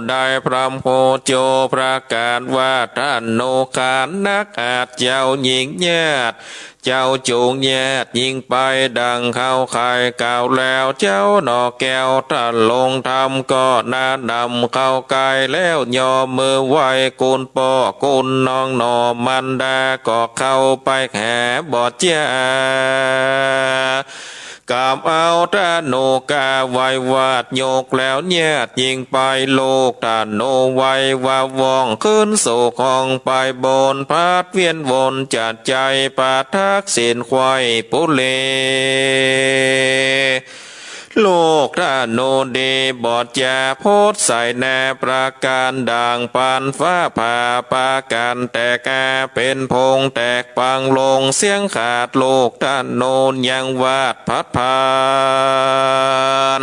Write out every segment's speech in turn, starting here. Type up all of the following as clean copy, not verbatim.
ได้พระโพโจประกาศว่าท่านโนคานนักอาจเจ้าหญิงญาติเจ้าจูงแยดยิงไปดังเข้าไข่กล่าวแล้วเจ้าหนอแก้วท่านลงทำก็นาดำเข้าไกลแล้วยอมมือไหวกุนปอกุนน้องหนอมันดาก็เข้าไปแห่บอดเจ้ากาบเอาตาโนกาไว้วาดโยกแล้วแยดยิงไปโลกตาโนไว้ว่าวองขึ้นสู่ของไปบนพัดเวียนวนจัดใจปาทักษิณควายปุเลโลกท่าโนเดบอดจาโพดใส่แนประการด่างปานฟ้าผ่าปาการแตกาเป็นพงแตกปังลงเสียงขาดโลกท่านโนนยังวาดพัดผ่าน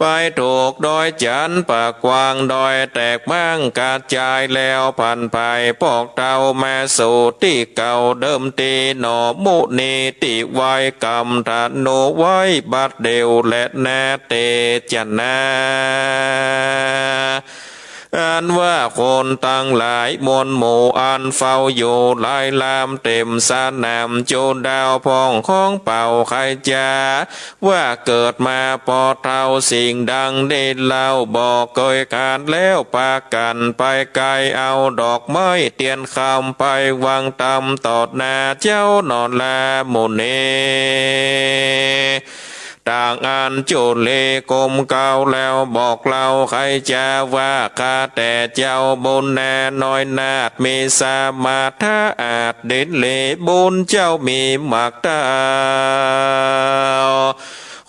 ไปถูกดอยจันปากกวางดอยแตกมั่งกระจายแล้วพันไปปอกเต้ามาสู่ที่เก่าเดิมตีหนอมุนีติไว้กรรมธโนไว้บัดเดียวและแนเตจนาอันว่าคนตั้งหลายมวลหมู่อันเฝ้าอยู่หลายลามเต็มสนามโจนดาวพองของเป่าใครจาว่าเกิดมาปอเท่าสิ่งดังได้เล่าบอกเคยการแล้วปากันไปไกลเอาดอกไม้เตียนคำไปวางตำตอดนาเจ้านอนลาโมเนต่างอันโจเลกมเก่าแล้วบอกเราใครจะว่าข้าแต่เจ้าบุญแน่น้อยนาดมีสามาธาอาจเด่นเลบุญเจ้ามีหมักตา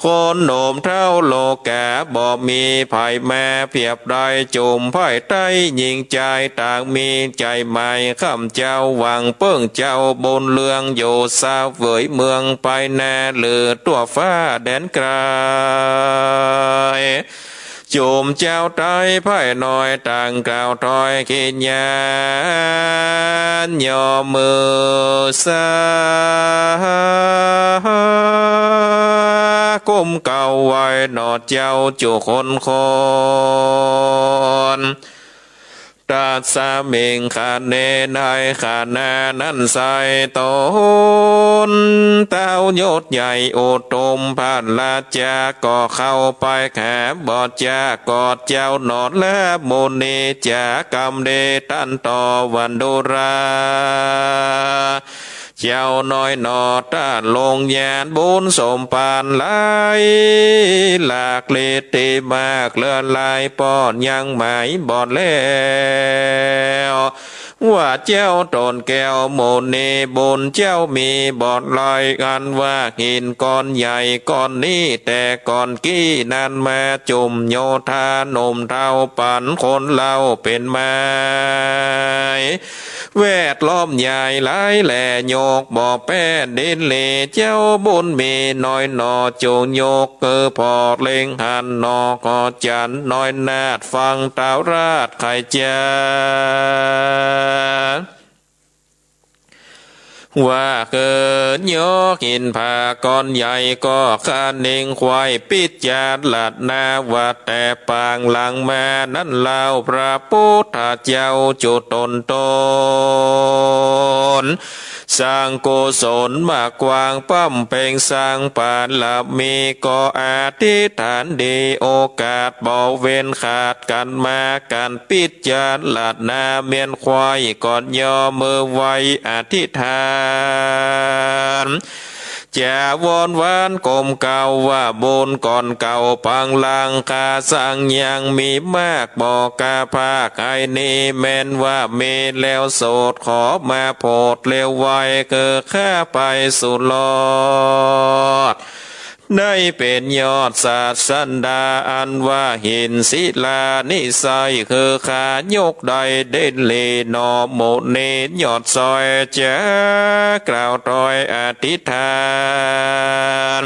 คนโหนมเท่าโลกาบ่มีไผ่แม่เพียบได้จุ่มไผ่ใต้ยิงใจต่างมีใจใหม่ข้ามเจ้าหวังเปิ้งเจ้าบนเลืองอยู่สาวเวยเมืองไปแน่เหลือตัวฟ้าแดนไกลจุมเจ้าไตไผ่น้อยต่างกล่าวถอยขีดยานยอมือสาก้มเก่าไว้หนอเจ้าจุคนตาสาเมงขาเนนายขานานั้นใส่ตนเต้ายศใหญ่โอตมผ่านลาจาก็เข้าไปแขบอดจากอดเจ้านอดและโมนีจากรรมเดตันต่อวันดุราเจ้าน้อยนอตาลงยานบุญสมปานไหลหลากเลติมากเลื่อนลายปอนยังหมายบอดแล้วว่าเจ้าตนแก้วโมนีบุญเจ้ามีบอดลอยกันว่าหินก้อนใหญ่ก้อนนี้แต่ก้อนกี้นั้นมาจุ่มโยธาหนุ่มเท่าปันคนเล่าเป็นไม้แวดล้อมใหญ่หลายแหล่โยกบ่อแป้ดินเลเจ้าบุญมีน้อยนอจูงโยกพอเล็งหันนอก็จันน้อยนาดฟังตาวราชไข่เจ้าว่าเกิดโยกินผ่าก้อนใหญ่ก็คาเน่งควายปิดจาดหลัดนาว่าแต่ปางหลังมานั้นเล่าพระพุทธเจ้าจุดตนสร้างกุศลมากวางปั้มเพ่งสร้างปานหลับมีก็อธิษฐานดีโอกาสบ่เว้นขาดกันมาการปิดจาดหลัดนาเมียนควายก่อนย่อมือไว้อธิษฐานจะวอนวานกลมเก่าว่าบุญก่อนเก่าพังลังคาสั่งยังมีมากบอกกาภาคไอ้นี้แม้นว่ามีแล้วโสดขอมาโพดเร็วไวเกิดข้าไปสุดลอดได้เป็นยอดศาสดาอันว่าหินศิลานิสัยคือขายกใดเด่นเลนอโมเนยอดซอยจะกล่าวถอยอธิษฐาน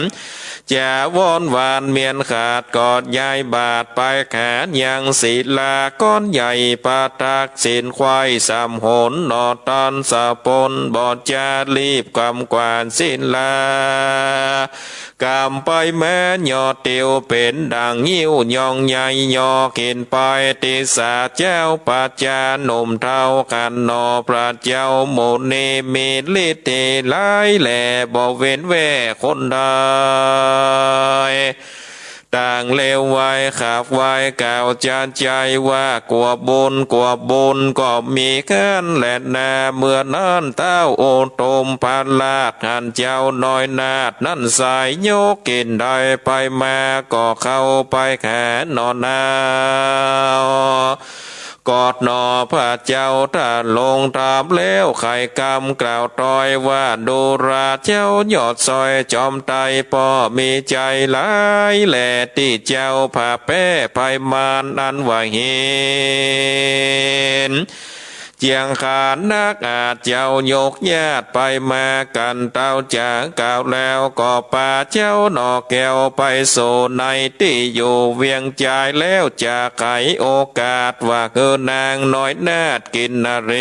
จะวอนวานเมียนขาดกอดยายบาดไปแขนยังศิลาก้อนใหญ่ปาตักสินควายสามหนนอตอนสะปนบอดจารีบกำกวานศิลากำไปแม่ยอเตียวเป็นดังยิ้วยองใหญ่ยอกินไปติสาเจ้าปัจจาหนุ่มเท่ากันนอพระเจ้าโมนีมีฤทธิ์หลายแหล่บ่เว้นแว่คนใดต่างเลวไว้ขับไว้กล่าวจานใจว่ากลัวบุญก็มีกันแหละนาเมื่อนั้นเต้าโอตมพันลาดหันเจ้าน้อยนาดนั่นสายโยกกินได้ไปมาก็เข้าไปแขนนอนนากอดนอพระเจ้าถ้าลงตามแล้วไข่กำกล่าวตอยว่าดูราเจ้ายอดซอยจอมไตป่อมีใจหลายแหล่ที่เจ้าผ่าแป้ไพมานอันว่าเห็นเจียงขานนักอาจเจ้ายกญาติไปมากันเต้าจากกล่าวแล้วก็ป่าเจ้าหนอแก้วไปโซในที่อยู่เวียงใจแล้วจะไขโอกาสว่าคือนางน้อยนาดกินนาเร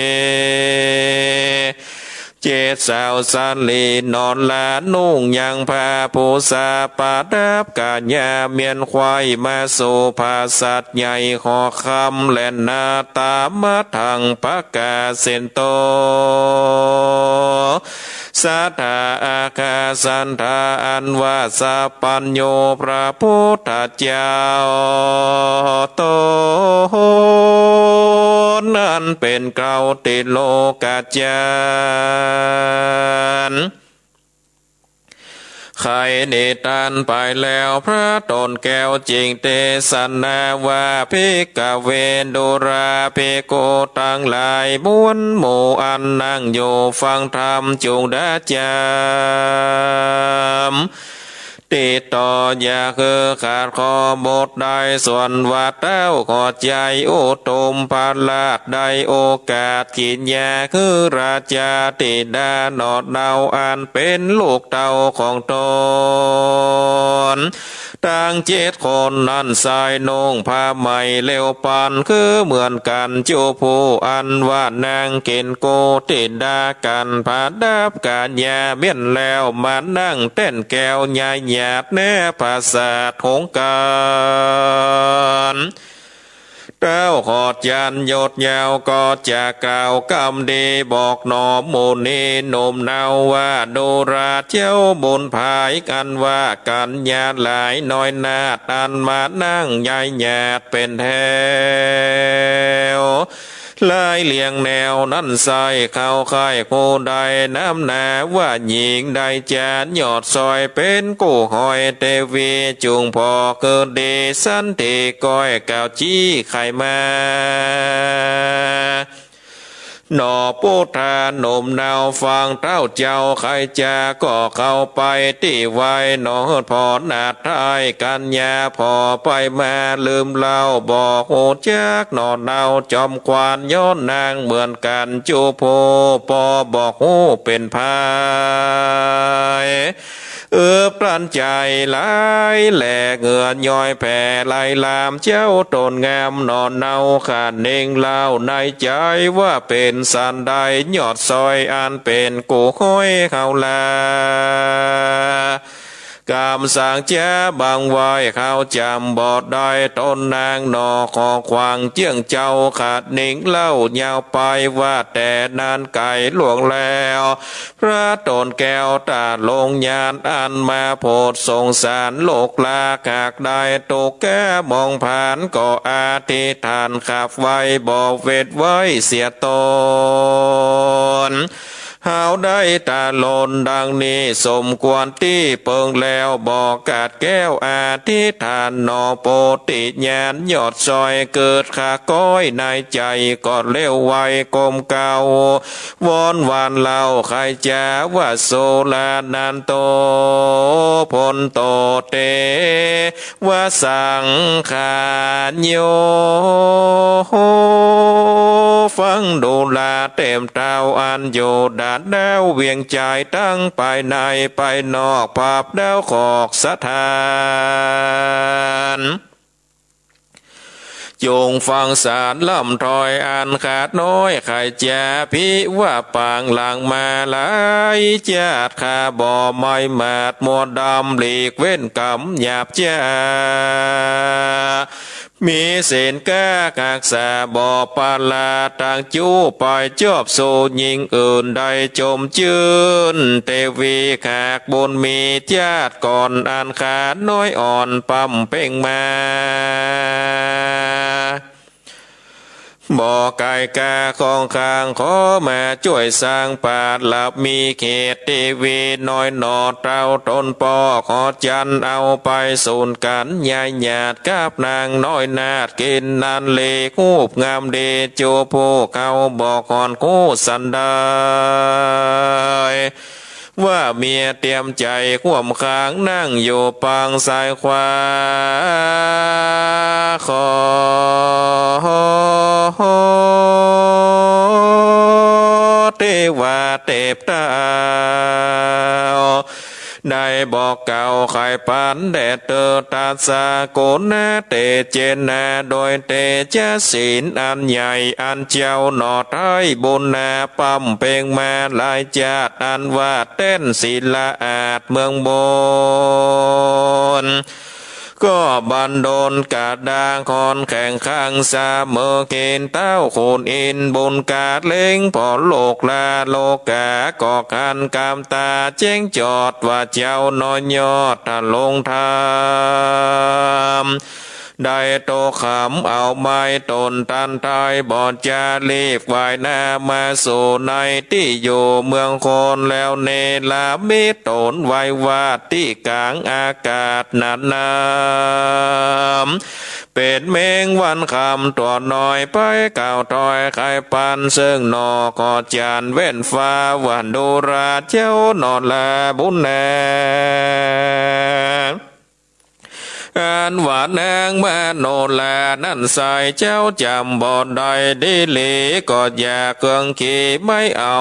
เจดสาวสันลีนอนลานุ่งยังพาผู้สาปาดับกาญาเมียนควายมาสู่ภาสัตว์ใหญ่ขอคำและนาตามาทางปากกาเซนโตสัทธาอาคาสันทาอันวาสาปัญโยพระพุทธเจ้าโตนั้นเป็นเกลาติโลกาจารย์ใครเนตันไปแล้วพระตนแก้วจริงเตสนาว่าภิกขเวดุราภิกขุตั้งหลายม้วนหมู่อันนั่งอยู่ฟังธรรมจงได้จำติดต่ออย่าคือขาดคอบทใดส่วนวัดเต้าขอใจโอตุมพาลาดใดโอกาสกินยาคือราชาติดาหนอดเนาอันเป็นลูกเต้าของตนตั้ง7 คนนั้นสายนงผ้าไหมเลี้ยวปันคือเหมือนกันจูผู้อันว่านางเกณฑ์โกติดากันผาดับกาญญาเบี้ยนแล้วมานั่งเต้นแก้วญาหยาดแน่ภาษาทงการเต้าขอดยันยดยาวก็จะกล่าวกำดีบอกหนอมมูนีหนุ่มเนาว่าดูราเจ้าบุญภายกันว่ากันญาติหลายน้อยนาดอันมานั่งยายหยาดเป็นแถวลายเลียงแนวนั้นใส่เข้าค่ายโคใดน้ำนาว่าหญิงใดจานยอดซอยเป็นกู้หอยเตวีจุงพอเกิดดีสันติก้อยเก่าจี้ไข่มาหนอปูทานหนุ่มนาวฟังเต้าเจ้าใครจาก็เข้าไปที่ไว้หนอพอนาดท้ายกันยาพอไปมาลืมเล่าบอกโหจักหนอเนาจอมควานย้อนนางเหมือนกันจูโพปอบอกโหเป็นพายปรันใจหลายแหลกเหงื่อย่อยแผ่ไหลลามเจ้าตนงามนอนเนาขาดเน่งเล่าในใจว่าเป็นสันใดยอดซอยอันเป็นกูห้อยเขาลากามสางเจ้าบางไว้เขาจำบอดได้ต้นนางนอขอควางเจียงเจ้าขาดนิ่งเล่ายาวไปว่าแต่นานไก่หลวงแล้วพระตนแก้วตาลงยานอันมาโพดสงสารโลกลากากได้ตกแก้มองผ่านก็อาทิทานขับไว้บอกเวทไว้เสียตนหาวได้ตาลนดังนี้สมควรที่เปิงแล้วบอกกาดแก้วอาทิทานนอโปติญาณยอดซอยเกิดขาก้อยในใจก็เลี้ยวไวกลมเก่าวอนวานเล่าใครจะว่าโซลานันโตพลโตเตว่าสังขารโยฟ ฟังดูลาเต็มเต้าอันอยู่ด่านดาวเวียงใจตั้งไปในไปนอกภาพดาวขอกสถานจงฟังสารล่ำถอยอันขาดน้อยไข่แจ่พิว่าปางหลังมาหลายจาดขาบ่อไม่มาดมัวดำหลีกเว้นกำหยาบจ้ามีเส้นก้ากากษาบ่อปาลาต่างจู้ปล่อยจอบโซยิงอื่นใดจมจืนเตวีขากบนมีญาติก่อนอันขาดน้อยอ่อนปั๊มเพ่งมาบ่อไก่กาของข้างขอมาช่วยสร้างป่าหลับมีเขตทีวีน้อยหนอดเต้าต้นปอขอจันเอาไปสูนกันยายหยาดกับนางน้อยนาดกินนันเลคูบงามเดโจผู้เขาบอกก่อนคู่สันได้ว่าเมียเตรียมใจข่วมค้างนั่งอยู่ปางซ้ายขวาขอเทวาเทพเต้าได้บอกเก่าไข่ปันแดดเตอตาสาโกนาเตเจนาโดยเตจศีลอันใหญ่อันเจ้าหนอดให้บุญนาปั๊มเพลงมาลายจาดอันว่าเต้นศิลาอาจเมืองบนก็บันดลกาดางคอนแข่งข้างสาเมอเกณฑ์เต้าโคนอินบนกาดเล้งพอโลกลาโลกากอกหันกามตาเจ้งจอดว่าเจ้าน้อยยอดถ้าลงทามได้โตขำเอาไม้ต้นตันทายบอดจารีบวายหน้ามาสู่ในที่อยู่เมืองคนแล้วเนลามิตนไว้วาดที่กลางอากาศนันน้ำเป็นเมงวันคำตัวน้อยไปเก่าถอยไข่ปันซึ่งนอกอจานเว้นฟ้าวันดูราเจ้านอนลาบุญแนอันว่านางมาโนลานั่นใส่เจ้าจำบ่ได้ดีลีก็อย่าเกืองขี่ไม่เอา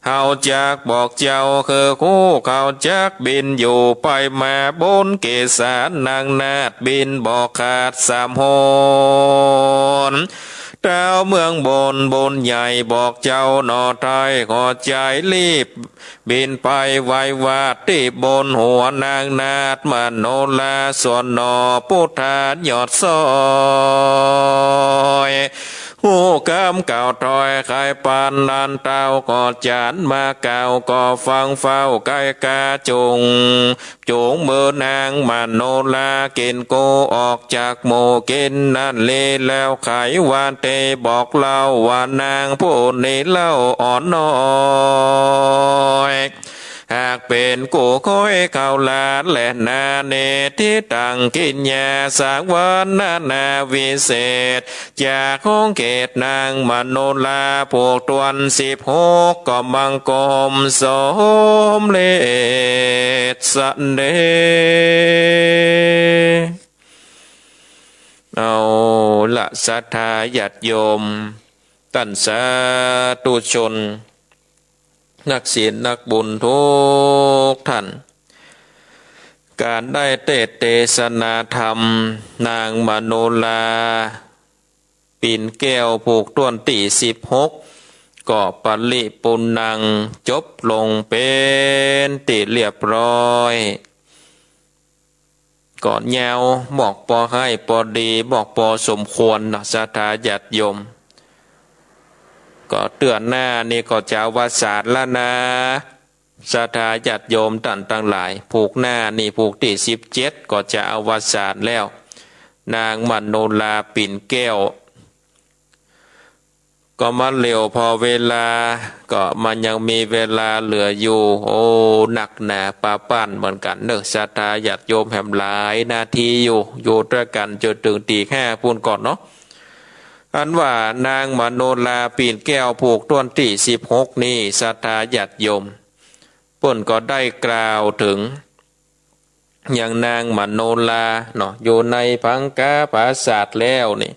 เฮาจากบอกเจ้าคือคู่เขาจากบินอยู่ไปมาบนเกศานางนาดบินบอกขาดสามโหนเจ้าเมืองบนใหญ่บอกเจ้าหนอไทยขอใจรีบบินไปไว้วาดที่บนหัวนางนาดมาโนลาส่วนหนอพุทธายอดซอยหูกำเก่าถอยไข่ปันนันเต้าก็จานมาเก่าก็ฟังเฝ้าไก่กาจุงมือนางมาโนลากินโกออกจากโมกินนั่นเลแล้วไขวานเตบอกเล่าว่านางผู้นี้เล่าอ่อนน้อยหากเป็นกูค่อยเข้าลาดและนาเนที่ตั้งกินยาสากวันนาวิเศษจากห้องเกตนางมโนลาพวกตวน16ก็มังกรมสมเลศสันเดเอาละศรัทธาญาติโยมตั้นสาธุชนนักศีลนักบุญทุกท่านการได้เทศนาธรรมนางมโนลาปิ่นแก้วผูกต้วนตี16ก็ปริปุณนังจบลงเป็นติเรียบร้อยก่อนแยวบอกปอให้ปอดีบอกปอสมควรนะศรัทธาญาติโยมก็เตือนหน้านี่ก็จะวาสาดละนะศรัทธาญาติโยมท่านทั้งหลายผูกหน้านี่ผูกที่17ก็จะเอาวาสาดแล้วนางมโนลาปิ่นแก้วก็มาเร็วพอเวลาก็มันยังมีเวลาเหลืออยู่โอ้หนักหนาปาปั้นเหมือนกันเนอะศรัทธาญาติโยมแหมหลายนาทีอยู่ด้วยกันจนถึงตี5พูนก่อนเนาะอันว่านางมโนลาปีนแก้วผูกต้นที่16นี่ศรัทธาญาติโยมเพิ่นก็ได้กล่าวถึงอย่างนางมโนลาเนาะอยู่ในพังกาปราสาทแล้วนี่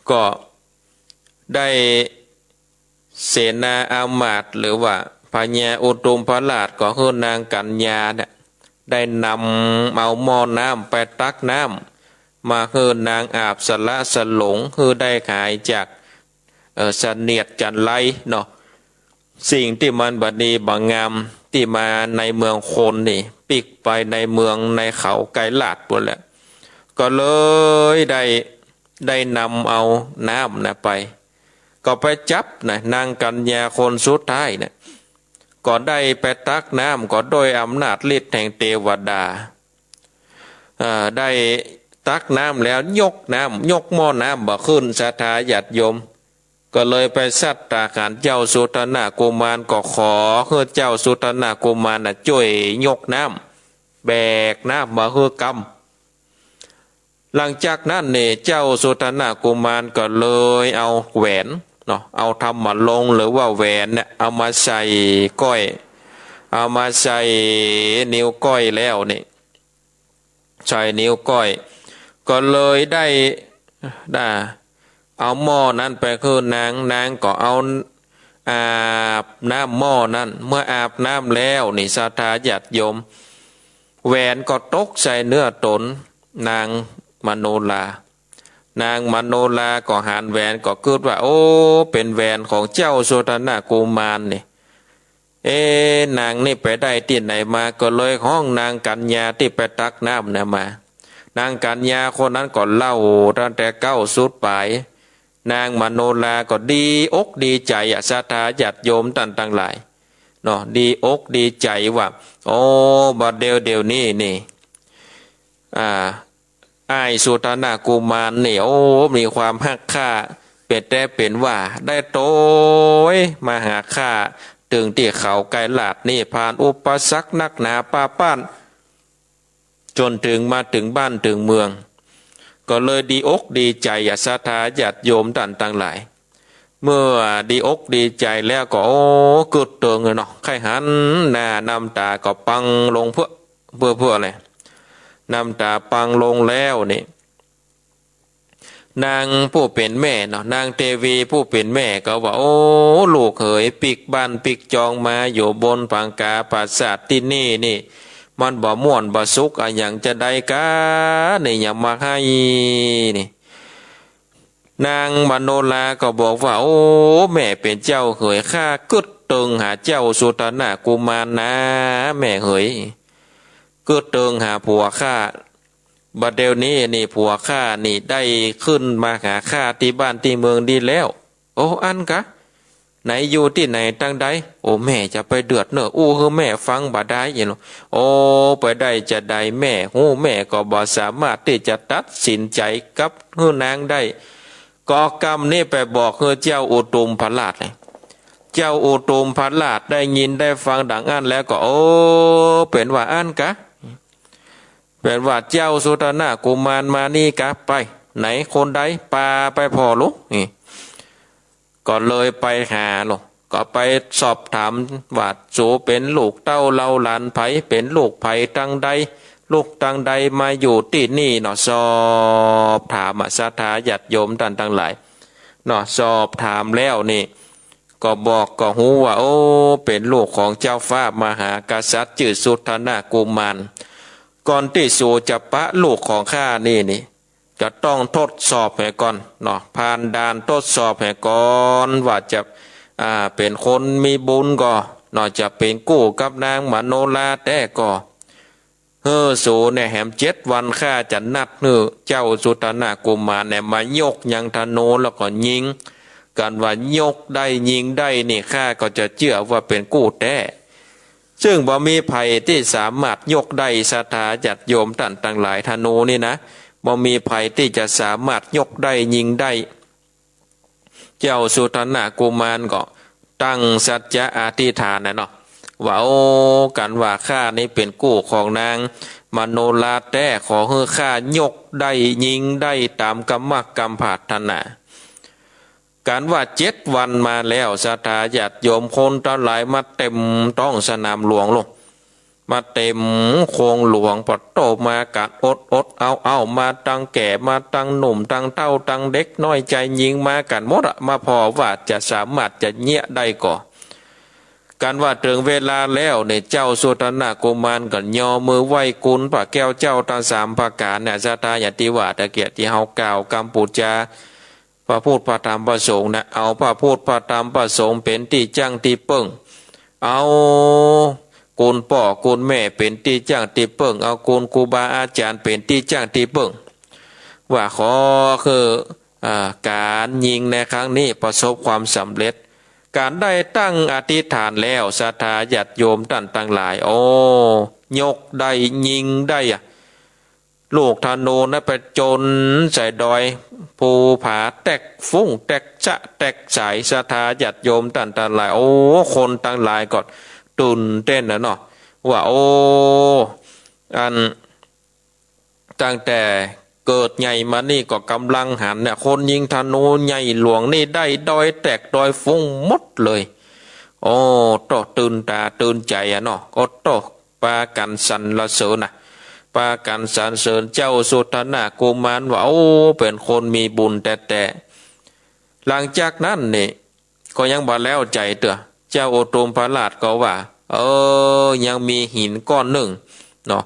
ก็ได้ เสนาอามาตย์หรือว่าพญาอุตุมพราชก็คือนางกัญญาเนี่ยได้นำเอาหม้อน้ำไปตักน้ำมาคือนางอาบสละสลงคือได้ขายจากเสนียดจันไรเนาะสิ่งที่มันบัดนี้บางงามที่มาในเมืองคนนี่ปิกไปในเมืองในเขาไกลลาดหมดแล้วก็เลยได้นำเอาน้ำนะไปก็ไปจับนะนางกัญญาคนสุดท้ายเนี่ยก็ได้ไปตักน้ำก็โดยอำนาจฤทธิ์แห่งเทวดาได้ตักน้ำแล้วยกหม้อน้ำบ่ขึ้นศรัทธาญาติโยมก็เลยไปสัตตาการเจ้าสุตนากุมารก็ขอให้เจ้าสุตนากุมารน่ะช่วยยกน้ำแบกน้ำมาคือกำหลังจากนั้นเนี่ยเจ้าสุตนากุมารก็เลยเอาแหวนเนาะเอาทำมาลงหรือว่าแหวนเนี่ยเอามาใส่ก้อยเอามาใส่นิ้วก้อยแล้วนี่ใส่นิ้วก้อยก็เลยได้เอาหม้อนั้นไปคือนางก็เอาอาบน้ำหม้อนั้นเมื่ออาบน้ำแล้วนี่ศรัทธาญาติโยมแหวนก็ตกใส่เนื้อตนนางมโนลานางมโนลาก็หานแหวนก็คิดว่าโอ้เป็นแหวนของเจ้าสุตนากุมารนี่นางนี่ไปได้ที่ไหนมาก็เลยห้องนางกัญญาที่ไปตักน้ำเนี่ยมานางกัญญาคนนั้นก็เล่าตั้งแต่เก้าสุดปลายนางมโนลาก็ดีอกดีใจศรัทธาญาติโยมต่างหลายเนาะดีอกดีใจว่าโอ้บัดเดียวนี้นี่อ้ายสุตนากุมารเนี่ยโอ้มีความฮักข้าเป็นว่าได้โตยมาหาข้าถึงที่เขาไกลลาดนี่ผ่านอุปสรรคนักหนาป้าป้านจนถึงมาถึงบ้านถึงเมืองก็เลยดีอกดีใจศรัทธาญาติโยมต่างหลายเมื่อดีอกดีใจแล้วก็โอ้เกิดเตืองเลยเนาะใครหันหน้าน้ำตาก็ปังลงเพื่ออะไรน้ำตาปังลงแล้วนี่นางผู้เป็นแม่เนาะนางเทวีผู้เป็นแม่ก็ว่าโอ้ลูกเขยปิกบ้านปิกจองมาอยู่บนปังกาปราสาทที่นี่มันบ่ม่วนบ่สุขอะอย่างจะได้กะนี่อย่ามาให้นี่นางมโนลาก็บอกว่าโอ้แม่เป็นเจ้าเขยข้ากึดตึงหาเจ้าสุตนากุมารนะแม่เขยกึดตึงหาผัวข้าบัดเดี๋ยวนี้นี่ผัวข้านี่ได้ขึ้นมาหาข้าที่บ้านที่เมืองดีแล้วโอ้อันกะไหนอยู่ที่ไหนตั้งใดโอ้แม่จะไปเดือดเนอะอู้คือแม่ฟังบ่ได้อย่างนี้โอ้ไปได้จะได้แม่หูแม่ก็บ่สามารถที่จะตัดสินใจกับฮือนางได้ก็กรรมนี่ไปบอกคือเจ้าอุตุมพราชเลยเจ้าอุตุมพราชได้ยินได้ฟังดังอันแล้วก็โอ้เป็นว่าอันกะเป็นว่าเจ้าสุตนากุมารมานี่กะไปไหนคนใดปาไปพอลุนี่ก็เลยไปหาลูกก็ไปสอบถามว่าโจเป็นลูกเต้าเล่าหลานไผเป็นลูกไผตั้งใดลูกตั้งใดมาอยู่ที่นี่เนาะสอบถามศรัทธาญาติโยมต่างหลายเนาะสอบถามแล้วนี่ก็บอกก็หูว่าโอ้เป็นลูกของเจ้าฟ้ามหากษัตริย์ชื่อสุทนากุมารก่อนที่สู่จะปะลูกของข้านี่จะต้องทดสอบให้ก่อนเนาะผ่านด่านทดสอบให้ก่อนว่าจะเป็นคนมีบุญก็เนาะจะเป็นกู้กับนางมโนลาแต่ก็สู่เนี่ยแหม7 วันข้าจะนัดเจ้าสุตนากุมารเนี่ยมายกยังธนูแล้วก็ยิงกันว่ายกได้ยิงได้นี่ข้าก็จะเชื่อว่าเป็นกู้แต่ซึ่งบ่มีภัยที่สามารถยกได้ศรัทธาญาติโยมท่านต่างหลายธนูนี่นะบ่มีภัยที่จะสามารถยกได้ยิงได้เจ้าสุตนากุมารก็ตั้งสัจจะอธิษฐานนะเนาะว่าโอ้กันว่าข้านี้เป็นกู้ของนางมโนลาแต่ขอให้ข้ายกได้ยิงได้ตามกรรมกรรมปรารถนาการว่า7 วันมาแล้วศรัทธาญาติโยมคนทั้งหลายมาเต็มท้องสนามหลวงลง มาเต็มโคงหลวงปดโตมากัดอดเอามาตั้งแก่มาตั้งหนุ่มตั้งเต้าตั้งเด็กน้อยใจยิงมากันหมดอะมาพอว่าจะสามารถจะเงี่ยได้ก่อการว่าถึงเวลาแล้วเนี่ยเจ้าสุตนะกุมารก็ย่อมือไหว้กุลพระแก้วเจ้าทั้งสามประการเนี่ยสตายติว่าตะเกียรติเฮากล่าวกัมพูชาพระพุทธพระธรรมพระสงฆ์นะเอาพระพุทธพระธรรมพระสงฆ์เป็นที่จังที่เปิ้งเอากุลพ่อกุลแม่เป็นที่จังที่เปิ้งเอากุลครูบาอาจารย์เป็นที่จังที่เปิ้งว่าขอคือการยิงในครั้งนี้ประสบความสำเร็จการได้ตั้งอธิษฐานแล้วศรัทธาญาติโยมท่านทั้งหลายโอ้ยกได้ยิงได้ลูกธนูนะไปจนใส่ดอยภูผาแตกฟุ้งแตกจะแตกสายศรัทธาญาติโยมท่านทั้งหลายโอ้คนทั้งหลายก็ตื่นเต้นนะเนาะว่าโอ้อันตั้งแต่เกิดใหญ่มานี่ก็กำลังหันเนี่ยคนยิงธนูใหญ่หลวงนี่ได้ดอยแตกดอยฟุ้งหมดเลยโอ้โตตื่นตาตื่นใจเนาะก็โตปากันสรรเสริญนะปากันสรรเสริญเจ้าสุตนะกุมารว่าโอ้เป็นคนมีบุญแต่หลังจากนั้นนี่ก็ยังบ่แล้วใจเถอะเจ้าโอตุมพระราชก็ว่ายังมีหินก้อนหนึ่งเนาะ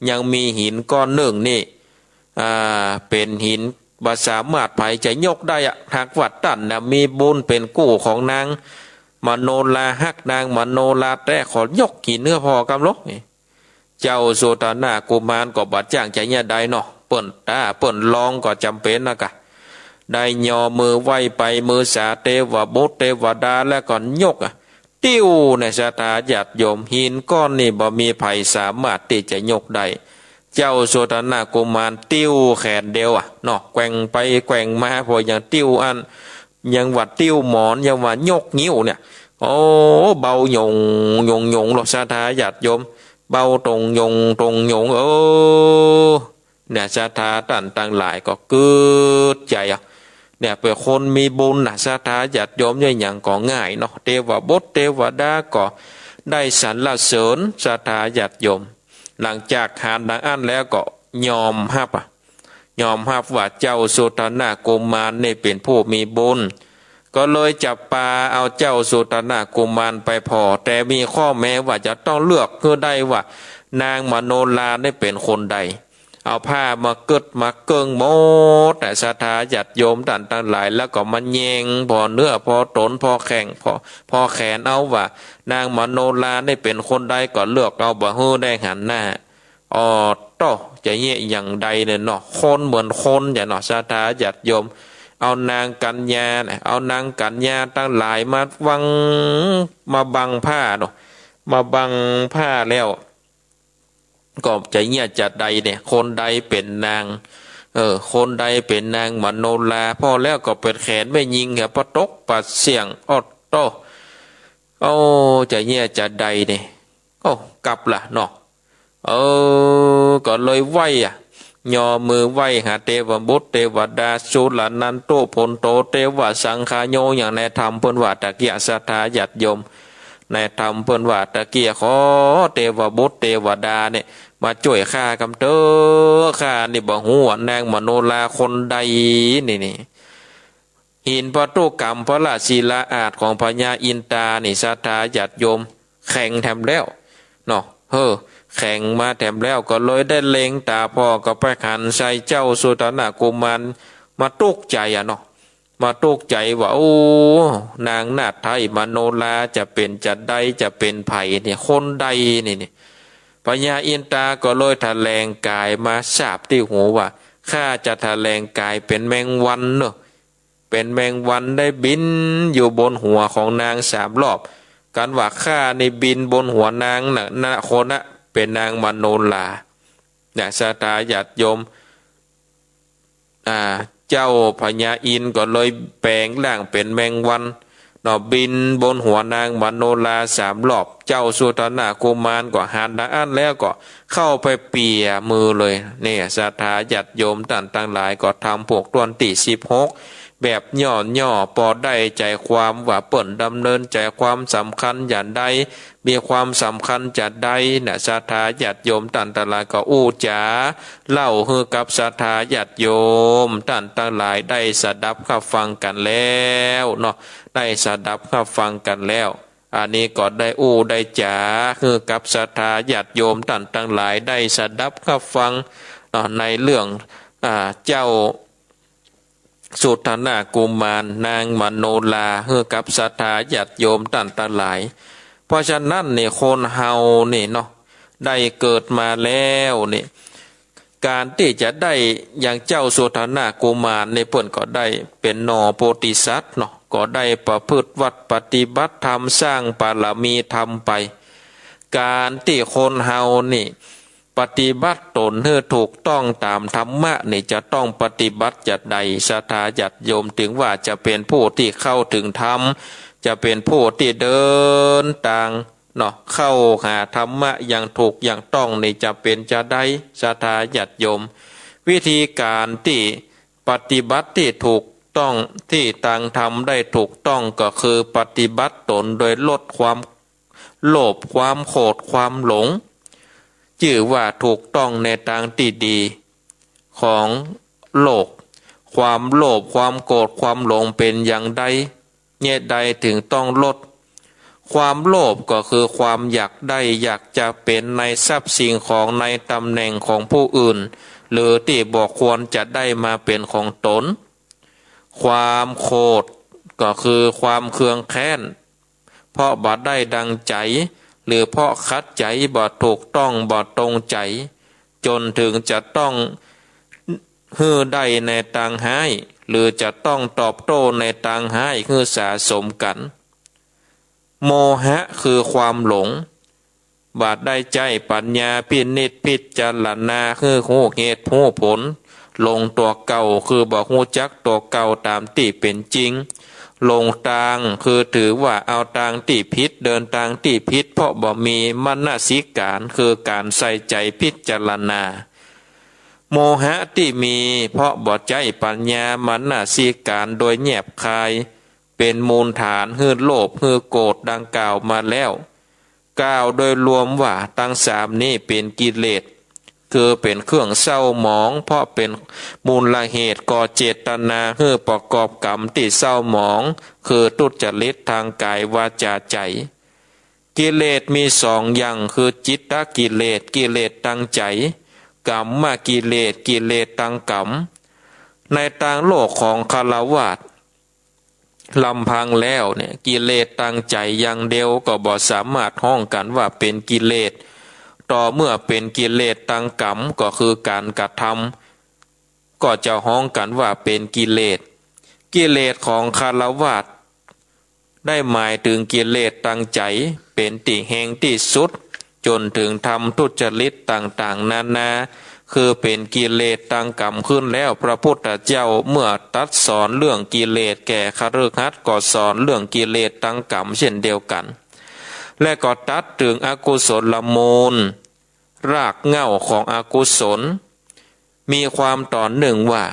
ยังมีหินก้อนหนึ่งนี่เป็นหินบาสามารถไผจะยกได้หากวัดตันนะมีบุญเป็นกู้ของนางมโนลาฮักนางมโนลาแต่ขอยกหินเนื้อพอกำลกนี่เจ้าโสตนากุมารก็บาดจ้างใจเนี่ยได้เนาะเปิ่นลองก็จำเป็นนะกะได้ยอมือไหวไปมือสาเทวบุตรเทวดาแล้วก็ยกติ้วในชะตาญาติโยมหินก้อนนี่บ่มีไผสามารถที่จะยกได้เจ้าโสตนากุมารติ้วแขนเดียวเนาะแกว่งไปแกว่งมาพออย่างติ้วอันยังว่าติ้วหมอนยังว่ายกนิ้วเนี่ยโอ้เบาหยงหรอกชะตาญาติโยมเบาตรงหยงเนี่ยชะตาต่างหลายก็เกิดใจเนี่ยเป็นคนมีบุญนะศรัทธาญาติโยมอย่างก็ง่ายเนาะเทวบุตรเทวดาก็ได้สรรเสริญศรัทธาญาติโยมหลังจากหานดังอันแล้วก็ยอมรับว่าเจ้าสุตนะกุมารนี่เป็นผู้มีบุญก็เลยจับปาเอาเจ้าสุตนะกุมารไปพอแต่มีข้อแม้ว่าจะต้องเลือกเพื่อได้ว่านางมโนลาได้เป็นคนใดเอาผ้ามากึดมาเกิงโมแต่ศรัทธาญาติโยมต่างหลายแล้วก็มันแยงพอเนื้อพอตนพอแข่งพอแขนเอาว่านางมโนลาได้เป็นคนใดก็เลือกเอาบ่ฮู้ได้หันหน้าโตจะเงี้ยอย่างใดเนี่ยเนาะคนเหมือนคนอย่างเนาะศรัทธาญาติโยมเอานางกัญญาเนี่ยเอานางกัญญาตั้งหลายมาวังมาบังผ้าเนาะมาบังผ้าแล้วก็จะเงี้ยจะใดเนี่ยคนใดเป็นนางคนใดเป็นนางมโนลาพอแล้วก็เป็นแขนไม่ยิงปะตกปัดเสียงอดโตจะเงี้ยจะใดเนี่ยกลับละเนาะก็เลยไหวยอมือไหวหาเทวบุตรเทวดาสุลานันโตพลโตเทวสังขโยอย่างในธรรมเพิ่นว่าตะเกียศรัทธาญาติโยมในธรรมเพิ่นว่าตะเกียขอเทวบุตรเทวดาเนี่ยมาช่วยข้ากำเตอข้านี่บ่ฮู้ว่านางมโนลาคนใดนี่หินพระตุกรรมพระราศีลาอาจของพญาอินตานี่ศรัทธาญาติโยมแข่งแถมแล้วเนาะแข่งมาแถมแล้วก็เลยได้เล็งตาพ่อก็ไปหันใส่เจ้าสุตนะกุมารมาตุกใจเนาะมาตุกใจว่าโอ้นางนาถไทยมโนลาจะเป็นจะใดจะเป็นไผ่เนี่ยคนใดนี่พญาอินตาก็เลยแถลงกายมาสาบที่หูว่าข้าจะแถลงกายเป็นแมงวันเนอะเป็นแมงวันได้บินอยู่บนหัวของนาง3 รอบการว่าข้าในบินบนหัวนางน่ะคนน่ะเป็นนางมโนลาเนี่ยศรัทธาญาติโยมเจ้าพญาอินก็เลยแปลงร่างเป็นแมงวันเนาะบินบนหัวนางมโนลา3 รอบเจ้าสุตนะกุมารก็หันดังอันแล้วก็เข้าไปเปี่ยมือเลยเนี่ยศรัทธาญาติโยมต่างหลายก็ทำพวกตวนตี16 แบบย่อพอได้ใจความว่าเปิ่นดำเนินใจความสำคัญอย่างใดมีความสำคัญจัดใดนะศรัทธาญาติโยมท่านทั้งหลายก็อู้จ๋าเล่าให้กับศรัทธาญาติโยมท่านทั้งหลายได้สดับรับฟังกันแล้วเนาะได้สดับรับฟังกันแล้วอันนี้ก็ได้อู้ได้จ๋าคือกับศรัทธาญาติโยมท่านทั้งหลายได้สดับรับฟังในเรื่องเจ้าสุทธนากุมารนางมโนลาเฮือกับศรัทธาญาติโยมท่านทั้งหลายเพราะฉะนั้นนี่คนเฮานี่เนาะได้เกิดมาแล้วนี่การที่จะได้อย่างเจ้าสุทธนากุมารในเพิ่นก็ได้เป็นหน่อโพธิสัตว์เนาะก็ได้ประพฤติวัดปฏิบัติธรรมสร้างบารมีธรรมไปการที่คนเฮานี่ปฏิบัติตนให้ถูกต้องตามธรรมะนี่จะต้องปฏิบัติจัดใดศรัทธาญาติโยมถึงว่าจะเป็นผู้ที่เข้าถึงธรรมจะเป็นผู้ที่เดินทางเนาะเข้าหาธรรมะอย่างถูกอย่างต้องนี่จะเป็นจะได้ศรัทธาญาติโยมวิธีการที่ปฏิบัติที่ถูกต้องที่ต่างทำได้ถูกต้องก็คือปฏิบัติตนโดยลดความโลภความโกรธความหลงชื่อว่าถูกต้องในทางที่ดีของโลกความโลภความโกรธความหลงเป็นอย่างใดเนี่ยใดถึงต้องลดความโลภก็คือความอยากได้อยากจะเป็นในทรัพย์สิ่งของในตำแหน่งของผู้อื่นหรือที่บอกควรจะได้มาเป็นของตนความโกรธก็คือความเคืองแค้นเพราะบ่ได้ดังใจหรือเพราะคัดใจบ่ถูกต้องบ่ตรงใจจนถึงจะต้องฮือได้ในทางให้หรือจะต้องตอบโต้ในทางให้คือสะสมกันโมหะคือความหลงบาดได้ใจปัญญาพินิจพิจารณาคือหูเหตุหูผลลงตัวเก่าคือบอกหูจักตัวเก่าตามที่เป็นจริงลงทางคือถือว่าเอาทางที่ผิดเดินทางที่ผิดเพราะบ่มีมนสิการคือการใส่ใจพิจารณาโมหะที่มีเพราะบ่ใจปัญญามนสิการโดยแยบคายเป็นมูลฐานฮือโลภฮือโกรธดังกล่าวมาแล้วกล่าวโดยรวมว่าทั้งสามนี้เป็นกิเลสคือเป็นเครื่องเศร้าหมองเพราะเป็นมูลเหตุก่อเจตนาฮือประกอบกรรมที่เศร้าหมองคือทุจริตทางกายวาจาใจกิเลสมีสองอย่างคือจิตตกิเลสกิเลสทางใจกรรมกิเลสกิเลสทางกรรมในทางโลกของฆราวาสลำพังแล้วเนี่ยกิเลสทางใจอย่างเดียวก็บ่สามารถห้องกันว่าเป็นกิเลสต่อเมื่อเป็นกิเลสทางกรรมก็คือการกระทำก็จะห้องกันว่าเป็นกิเลสกิเลสของฆราวาสได้หมายถึงกิเลสทางใจเป็นติแห่งที่สุดจนถึงทำทุจริตต่างๆนานาคือเป็นกิเลสทางกรรมขึ้นแล้วพระพุทธเจ้าเมื่อตรัสสอนเรื่องกิเลสแก่คฤหัสถ์ก็สอนเรื่องกิเลสทางกรรมเช่นเดียวกันและก็ตรัสถึงอกุศลมูลรากเหง้าของอกุศลมีความต่อหนึ่งว่า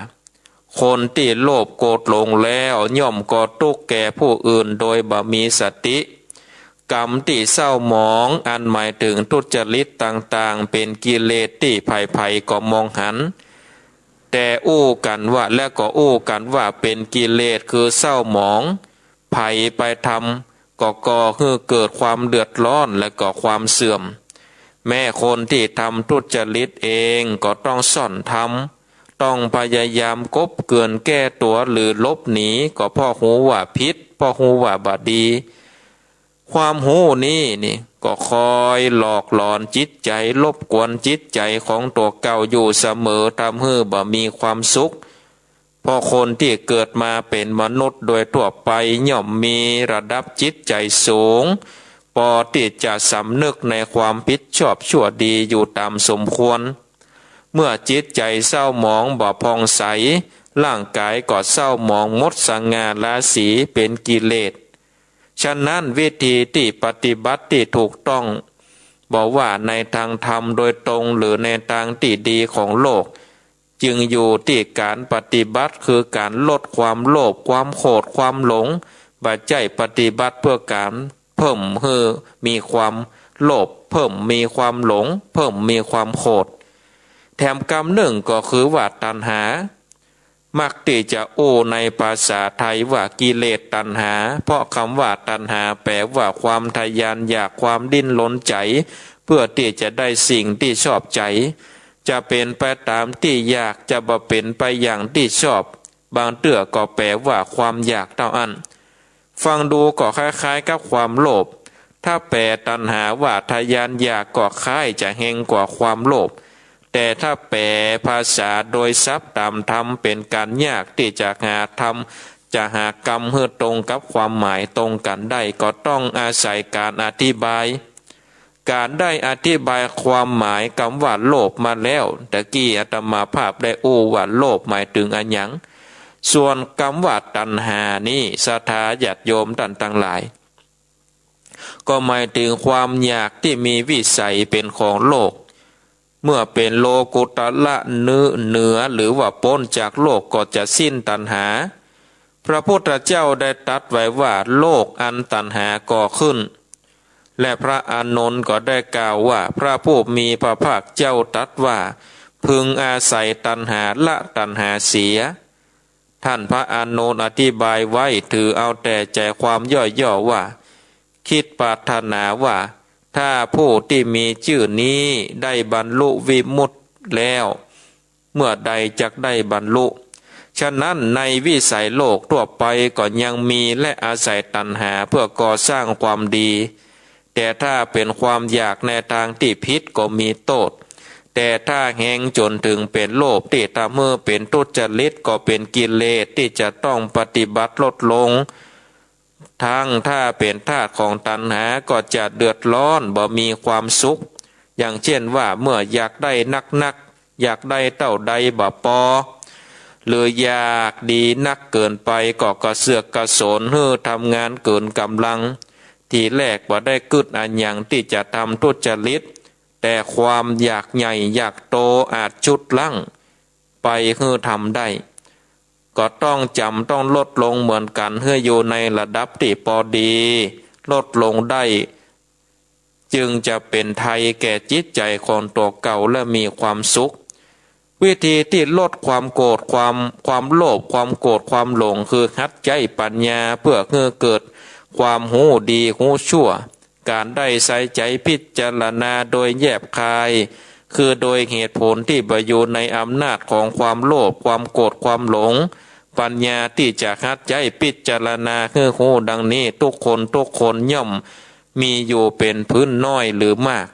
คนที่โลภโกรธหลงแล้วย่อมก่อทุกข์แก่ผู้อื่นโดยบ่มีสติกรรมที่เศร้าหมองอันหมายถึงทุจริตต่างๆเป็นกิเลสที่ไผ่ๆก็มองหันแต่อู้กันว่าและก็อู้กันว่าเป็นกิเลสคือเศร้าหมองไผ่ไปทำก็ก่อให้เกิดความเดือดร้อนและก็ความเสื่อมแม่คนที่ทำทุจริตเองก็ต้องซ่อนทำต้องพยายามกบเกินแก้ตัวหรือลบหนีก็เพราะหูว่าพิษเพราะหูว่าบาดีความหูนี่ก็คอยหลอกหลอนจิตใจรบกวนจิตใจของตัวเก่าอยู่เสมอทำให้บ่มีความสุขเพราะคนที่เกิดมาเป็นมนุษย์โดยทั่วไปย่อมมีระดับจิตใจสูงพอที่จะสำนึกในความผิดชอบชั่วดีอยู่ตามสมควรเมื่อจิตใจเศร้าหมองบ่ผ่องใสร่างกายก็เศร้าหมองหมดสง่าราศีเป็นกิเลสฉะนั้นวิธีที่ปฏิบัติที่ถูกต้องบอกว่าในทางธรรมโดยตรงหรือในทางที่ดีของโลก จึงอยู่ที่การปฏิบัติคือการลดความโลภความโกรธความหลงบัดใจปฏิบัติเพื่อการเพิ่มมีความโลภเพิ่มมีความหลงเพิ่มมีความโกรธแถมกรรมหนึ่งก็คือว่าตัณหามักที่จะโอ้ในภาษาไทยว่ากิเลสตัณหาเพราะคำว่าตัณหาแปลว่าความทะยานอยากความดิ้นรนใจเพื่อที่จะได้สิ่งที่ชอบใจจะเป็นไปตามที่อยากจะบ่เป็นไปอย่างที่ชอบบางเตื้อก็แปลว่าความอยากเท่าอันฟังดูก็คล้ายๆกับความโลภถ้าแปลตัณหาว่าทะยานอยากก็คล้ายจะแห่งกว่าความโลภแต่ถ้าแปลภาษาโดยศัพท์ตามธรรมเป็นการยากที่จะหาธรรมจะหากรรมเพื่อตรงกับความหมายตรงกันได้ก็ต้องอาศัยการอธิบายการได้อธิบายความหมายคำว่าโลภมาแล้วตะกี้อาตมาภาพได้อู้ว่าโลภหมายถึงอันหยังส่วนคำว่าตัณหานี่ศรัทธาญาติโยมท่านทั้งหลายก็หมายถึงความอยากที่มีวิสัยเป็นของโลกเมื่อเป็นโลกุตละเหนือหรือว่าพ้นจากโลกก็จะสิ้นตัณหาพระพุทธเจ้าได้ตรัสไว้ว่าโลกอันตัณหาก่อขึ้นและพระอานนท์ก็ได้กล่าวว่าพระผู้มีพระภาคเจ้าตรัสว่าพึงอาศัยตัณหาละตัณหาเสียท่านพระอานนท์อธิบายไว้ถือเอาแต่ใจความย่อๆว่าคิดปรารถนาว่าถ้าผู้ที่มีชื่อนี้ได้บรรลุวิมุตติแล้วเมื่อใดจักได้บรรลุฉะนั้นในวิสัยโลกทั่วไปก็ยังมีและอาศัยตัณหาเพื่อก่อสร้างความดีแต่ถ้าเป็นความอยากในทางที่ผิดก็มีโทษแต่ถ้าแหงจนถึงเป็นโลภที่ทำให้เป็นทุจริตก็เป็นกิเลสที่จะต้องปฏิบัติลดลงทั้งถ้าเป็นทาสของตัณหาก็จะเดือดร้อนบ่มีความสุขอย่างเช่นว่าเมื่ออยากได้นักอยากได้เท่าใดบ่พอหรืออยากดีนักเกินไปก็กระเสือกกระสนเพื่อทำงานเกินกำลังทีแรกบ่ได้กึดอันอย่างที่จะทำทุจริตแต่ความอยากใหญ่อยากโตอาจชุดลั่งไปเพื่อทำได้ก็ต้องลดลงเหมือนกันเพื่ออยู่ในระดับที่พอดีลดลงได้จึงจะเป็นไทยแก่จิตใจของตัวเก่าและมีความสุขวิธีที่ลดความโกรธความโลภความโกรธความหลงคือหัดใจปัญญาเพื่อให้เกิดความหูดีหูชั่วการได้ใส่ใจพิจารณาโดยแยบคายคือโดยเหตุผลที่ประโยชน์ในอำนาจของความโลภความโกรธความหลงปัญญาที่จะหัดใจพิจารณาคือหูดังนี้ทุกคนย่อมมีอยู่เป็นพื้นน้อยหรือมาก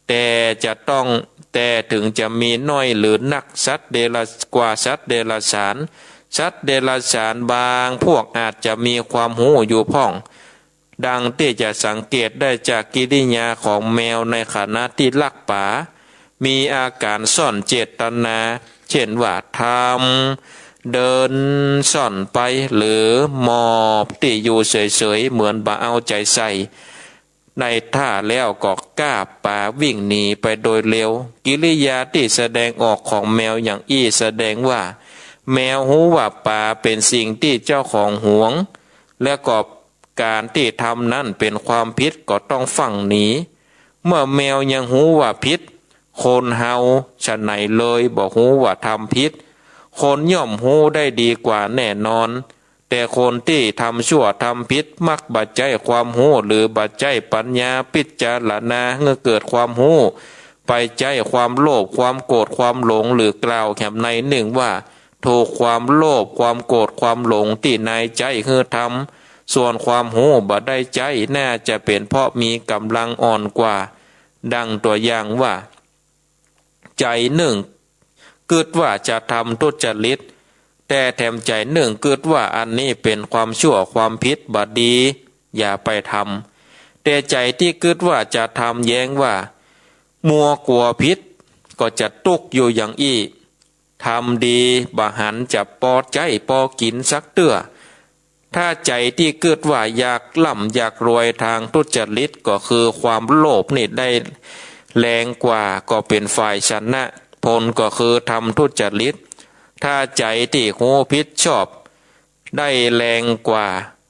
แต่ถึงจะมีน้อยหรือนักสัตว์กว่าสัตว์เดรัจฉานสัตว์เดรัจฉานบางพวกอาจจะมีความหูอยู่พ่องดังที่จะสังเกตได้จากกิริยาของแมวในขณะที่ลักป่ามีอาการซ่อนเจตนาเช่นว่าทำเดินซ่อนไปหรือหมอบที่อยู่เฉยๆเหมือนบ่เอาใจใส่ในท่าแล้วก็กล้าป่าวิ่งหนีไปโดยเร็วกิริยาที่แสดงออกของแมวอย่างอี้แสดงว่าแมวหูว่าป่าเป็นสิ่งที่เจ้าของหวงและก็การที่ทำนั้นเป็นความผิดก็ต้องฝังหนีเมื่อแมวยังหูว่าผิดคนเฮาฉะไหนเลยบอกหูว่าทำผิดคนย่อมหูได้ดีกว่าแน่นอนแต่คนที่ทำชั่วทำผิดมักบัดใจความหูหรือบัดใจปัญญาพิจารณาเมื่อเกิดความหูไปใจความโลภความโกรธความหลงหรือกล่าวแห่งในหนึ่งว่าถูกความโลภความโกรธความหลงที่ในใจคือทำส่วนความหูบ่ได้ใจน่าจะเป็นเพราะมีกำลังอ่อนกว่าดังตัวอย่างว่าใจหนึ่งเกิดว่าจะทำทุจริตแต่แถมใจหนึ่งเกิดว่าอันนี้เป็นความชั่วความผิดบดีอย่าไปทำแต่ใจที่เกิดว่าจะทำแย้งว่ามัวกลัวผิดก็จะตุกอยู่อย่างอี้ทำดีบาหันจะปอใจปอกินสักเตื้อถ้าใจที่เกิดว่าอยากล่ำอยากรวยทางทุจริตก็คือความโลภนี่ได้แรงกว่าก็เป็นฝ่ายชนะผลก็คือทำทุจริต ถ้าใจที่หูพิษชอบได้แรงกว่า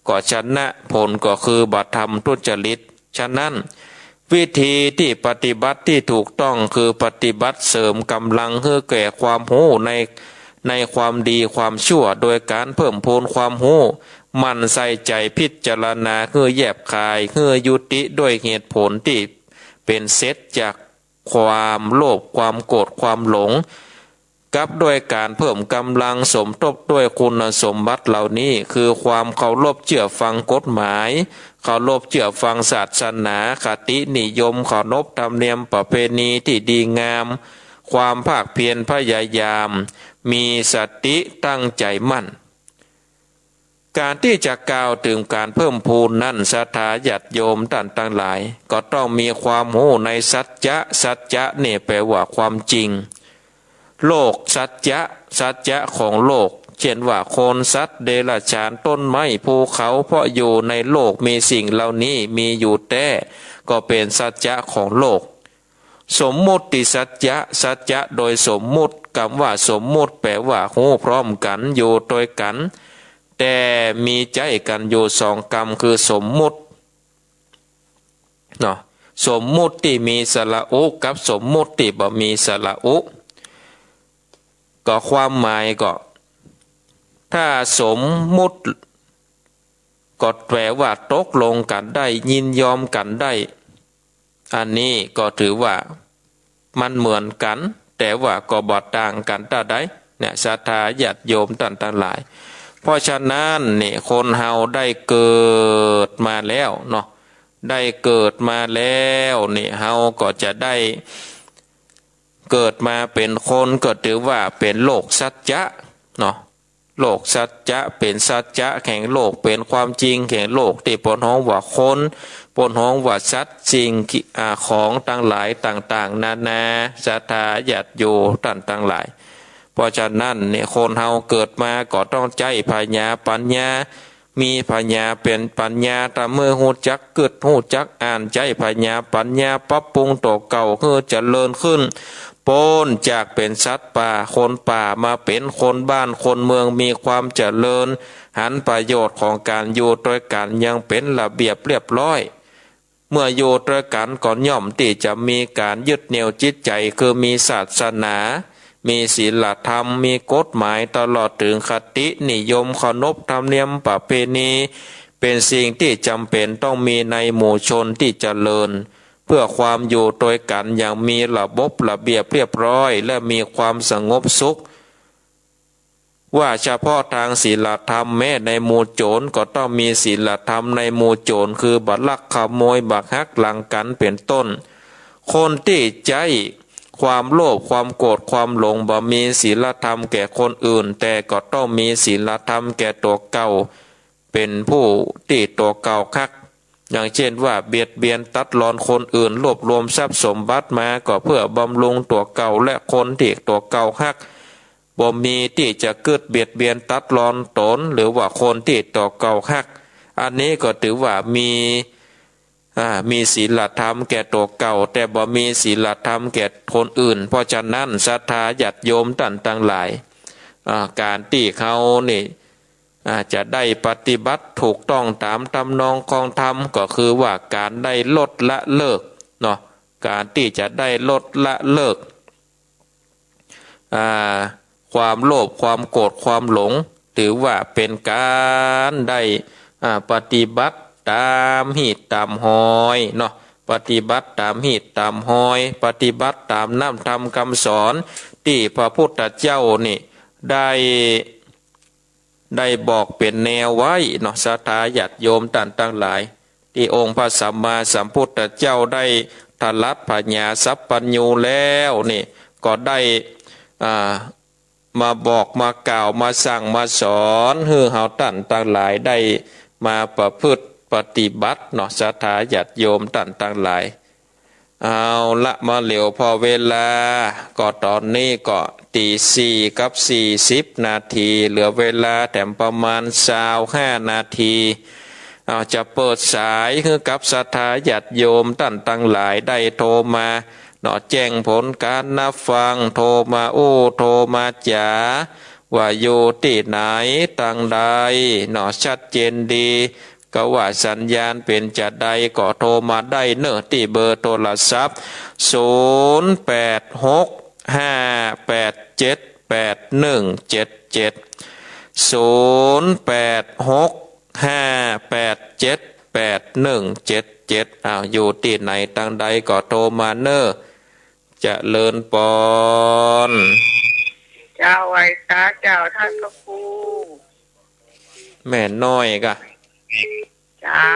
ก็ชนะผลก็คือบัตธรรมทุจริตฉะนั้นวิธีที่ปฏิบัติที่ถูกต้องคือปฏิบัติเสริมกำลังเพื่อแก่ความรู้ในความดีความชั่วโดยการเพิ่มพูนความรู้มันใส่ใจพิจารณาเพื่อแยบคายเพื่อยุติด้วยเหตุผลที่เป็นเซตจากความโลภความโกรธความหลงกับด้วยการเพิ่มกำลังสมทบด้วยคุณสมบัติเหล่านี้คือความเคารพเชื่อฟังกฎหมายเคารพเชื่อฟังศาสนาคตินิยมเคารพธรรมเนียมประเพณีที่ดีงามความภาคเพียรพยายามมีสติตั้งใจมั่นการที่จะกล่าวถึงการเพิ่มพูนนั้นศรัทธาญาติโยมท่านทั้งหลายก็ต้องมีความรู้ในสัจจะนี่แปลว่าความจริงโลกสัจจะของโลกเช่นว่าคนสัตว์เดรัจฉานต้นไม้ภูเขาเพราะอยู่ในโลกมีสิ่งเหล่านี้มีอยู่แต่ก็เป็นสัจจะของโลกสมมุติสัจจะโดยสมมุติคำว่าสมมุติแปลว่าหู้พร้อมกันอยู่โดยกันแต่มีใจกันอยู่สองกรรมคือสมมุติเนาะสมมุติที่มีสระอุกับสมมุติที่บ่มีสระอุก็ความหมายก็ถ้าสมมุติก็แปลว่าตกลงกันได้ยินยอมกันได้อันนี้ก็ถือว่ามันเหมือนกันแต่ว่าก็บ่ต่างกันแต่ใดเนี่ยศรัทธาญาติโยมท่านทั้งหลายเพราะฉะนั้นนี่คนเฮาได้เกิดมาแล้วเนาะได้เกิดมาแล้วนี่เฮาก็จะได้เกิดมาเป็นคนก็ถือว่าเป็นโลกสัจจะเนาะโลกสัจจะเป็นสัจจะแห่งโลกเป็นความจริงแห่งโลกที่ปนห้องว่าคนปนห้องว่าสัตว์สิ่งของต่างหลายต่างๆนานาศรัทธาญาติโยมท่านทั้งหลายเพราะฉะนั้นเนี่ยคนเฮาเกิดมาก็ต้องใจปัญญามีปัญญาเป็นปัญญาแต่เมื่อหูจักเกิดหูจักอ่านใจปัญญาปรับปรุงตัวเก่าเพื่อเจริญขึ้นพ้นจากเป็นสัตว์ป่าคนป่ามาเป็นคนบ้านคนเมืองมีความเจริญหันประโยชน์ของการอยู่ด้วยกันยังเป็นระเบียบเรียบร้อยเมื่ออยู่ด้วยกันก่อนย่อมที่จะมีการยึดเหนี่ยวจิตใจคือมีศาสนามีศีลธรรมมีกฎหมายตลอดถึงคตินิยมเคารพธรรมเนียมประเพณีเป็นสิ่งที่จำเป็นต้องมีในหมู่ชนที่เจริญเพื่อความอยู่โดยกันอย่างมีระบบระเบียบเรียบร้อยและมีความสงบสุขว่าเฉพาะทางศีลธรรมแม้ในหมู่โจรก็ต้องมีศีลธรรมในหมู่โจรคือบัตรลักขโมยบักฮักหลังกันเป็นต้นคนที่ใจความโลภความโกรธความหลงบ่มีศีลธรรมแก่คนอื่นแต่ก็ต้องมีศีลธรรมแก่ตัวเก่าเป็นผู้ที่ตัวเก่าคักอย่างเช่นว่าเบียดเบียนตัดรอนคนอื่นรวบรวมทรัพย์สมบัติมาก็เพื่อบำรุงตัวเก่าและคนที่ตัวเก่าคักบ่มีที่จะเกิดเบียดเบียนตัดรอนตนหรือว่าคนที่ตัวเก่าคักอันนี้ก็ถือว่ามีศีลธรรมแก่ตัวเก่าแต่บ่มีศีลธรรมแก่คนอื่นเพราะฉะนั้นศรัทธาญาติโยมท่านทั้งหลายการที่เขานี่จะได้ปฏิบัติถูกต้องตามทำนองของธรรมก็คือว่าการได้ลดละเลิกเนาะการที่จะได้ลดละเลิกความโลภความโกรธความหลงถือว่าเป็นการได้ปฏิบัติตามหีดตามหอยเนาะปฏิบัติตามหีดตามหอยปฏิบัติตามน้ำธรรมคำสอนที่พระพุทธเจ้านี่ได้บอกเป็นแนวไว้เนาะศรัทธาญาติโยมท่านทั้งหลายที่องค์พระสัมมาสัมพุทธเจ้าได้ตรัสปัญญาสัพพัญญูแล้วนี่ก็ได้มาบอกมากล่าวมาสั่งมาสอนให้เฮาท่านทั้งหลายได้มาประพฤติปฏิบัติเนาะศรัทธาญาติโยมท่านทั้งหลายเอาละมาเหลียวพอเวลาก็ตอนนี้ก็ตี 4 กับ 40 นาทีเหลือเวลาแถมประมาณ25 นาทีจะเปิดสายคือกับศรัทธาญาติโยมท่านทั้งหลายได้โทรมาเนาะแจ้งผลการนับฟังโทรมาโทรมาจ๋า ว่าอยู่ที่ไหนตั้งใดเนาะชัดเจนดีก็ว่าสัญญาณเป็นจะใดก็โทรมาได้เนอะที่เบอร์โทรศัพท์08658781770865878177อยู่ที่ไหนตั้งใดก็โทรมาเนอะเจริญปอนเจ้าไว้ตาเจ้าท่านพระครูแม่น้อยกะเจ้า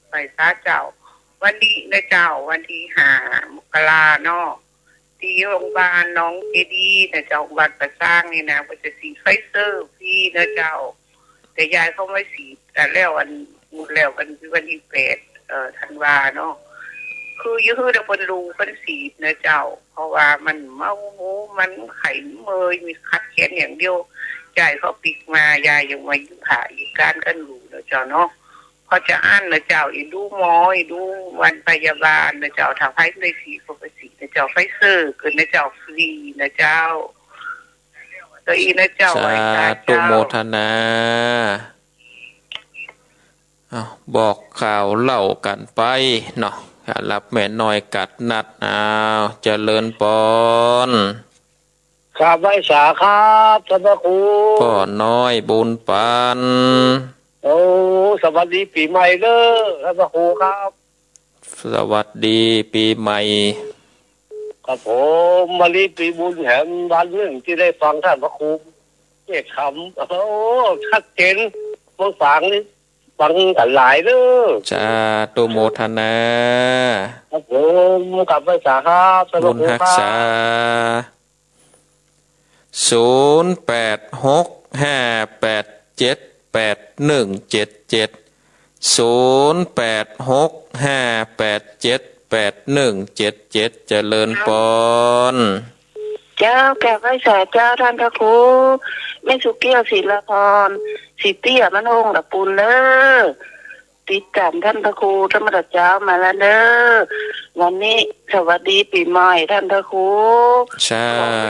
ไว้ตาเจ้าวันนี้นะเจ้าวันที่5 มกราเนาะที่โรงพยาบาลน้องเจดีนะเจ้าวัดประสร้างนี่นะว่าจะฉีดไฟเซอร์ฟรีนะเจ้าแต่ยายเขาไม่ฉีดแต่แล้ววันหมดแล้ววันที่8 ธันวาเนาะคือยื้อเดี๋ยวคนรู้คนสีนะเจ้าเพราะว่ามันเมามันไข่เมยมีคัดแขนอย่างเดียวยายเขาปิกมายายยังมายุ่งผ่าอีกการกันรู้นะเจ้าเนาะพอจะอ่านนะเจ้าอีดูหมออีดูวันพยาบาลนะเจ้าทำให้ได้สีปกตินะเจ้าไฟเซอร์เกินนะเจ้าฟรีนะเจ้าตัวอีนะเจ้าไว้ตาเจ้าโมทนาบอกข่าวเล่ากันไปเนาะรับแม่น้อยกัดนัดเจริญปอนครับไว้สาครับท่านพระครูพ่อน้อยบุญปันโอ้สวัสดีปีใหม่เด้อท่านพระครูครับสวัสดีปีใหม่ครับผมวันนี้ปีบุญแห่งวันเรื่องที่ได้ฟังท่านพระครูเอกคำโอ้ชัดเจนเมื่อฟังนี่ฟังกันหลายเด้อจ้าตุโมทนาครับผมกลับไปสาครับบุญรักษา0865878177 เจริญปอนเจ้าแก่ไว้สาเจ้าท่านพระครูไม่สุเกี้ยวศิลพรสิเตี้ยมันหงตะปูนเด้อติดตามท่านพระครูธรรมราชเจ้ามาแล้วเด้อวันนี้สวัสดีปีใหม่ท่านพระครู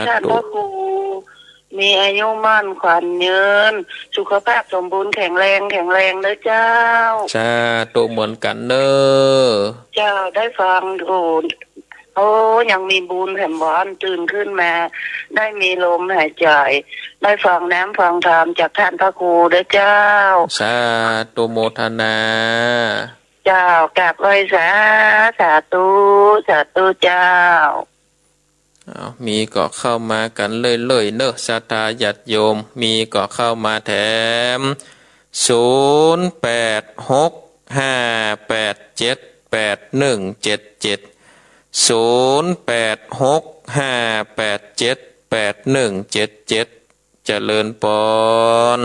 ท่านพระครูมีอายุมั่นขวัญยืนสุขภาพสมบูรณ์แข็งแรงเด้อเจ้าตัวเหมือนกันเด้อเจ้าได้ฟังโอ้ยังมีบุญแผ่นบ้านตื่นขึ้นมาได้มีลมหายใจได้ฟังน้ำฟังธรรมจากท่านพระครูเด้อเจ้าสาธุโมทนาเจ้ากราบไหว้สาธุเจ้ามีก็เข้ามากันเลยเนอะศรัทธาญาติโยมมีก็เข้ามาแถม0865878177 0865878177 เจริญปอน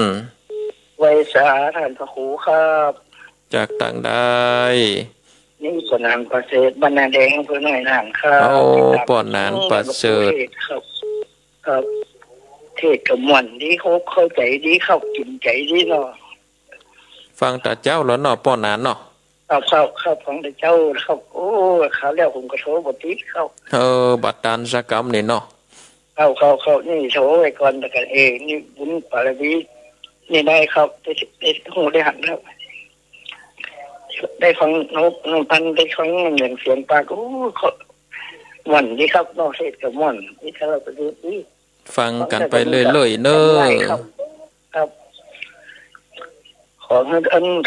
ไว้สาท่านพระครูครับจากต่างได้นี่ปอนานประเสริฐบรรณาแดงเพื่อหน่อยนานครับปอนานประเสริฐครับเทศกับหม่อนดีเข้าใจดีเข้ากินใจดีเนาะฟังแต่เจ้าแล้วเนาะปอนานเนาะเข้าของแต่เจ้าเข้าโอ้เขาแล้วผมก็โทรบทติเข้าบัตรดานสกรรมนี่เนาะเข้านี่โทรไว้ก่อนแต่กันเองนี่บุญปาราบีนี่ได้ครับได้หูได้หันแล้วได้ฟังนกพันได้ฟังเหมือนเสียงปลาโอ้หม่อนดีครับนอกเทศกับหม่อนนี่ถ้าเราไปดูฟังกันไปเรื่อยๆเนอะครับขอให้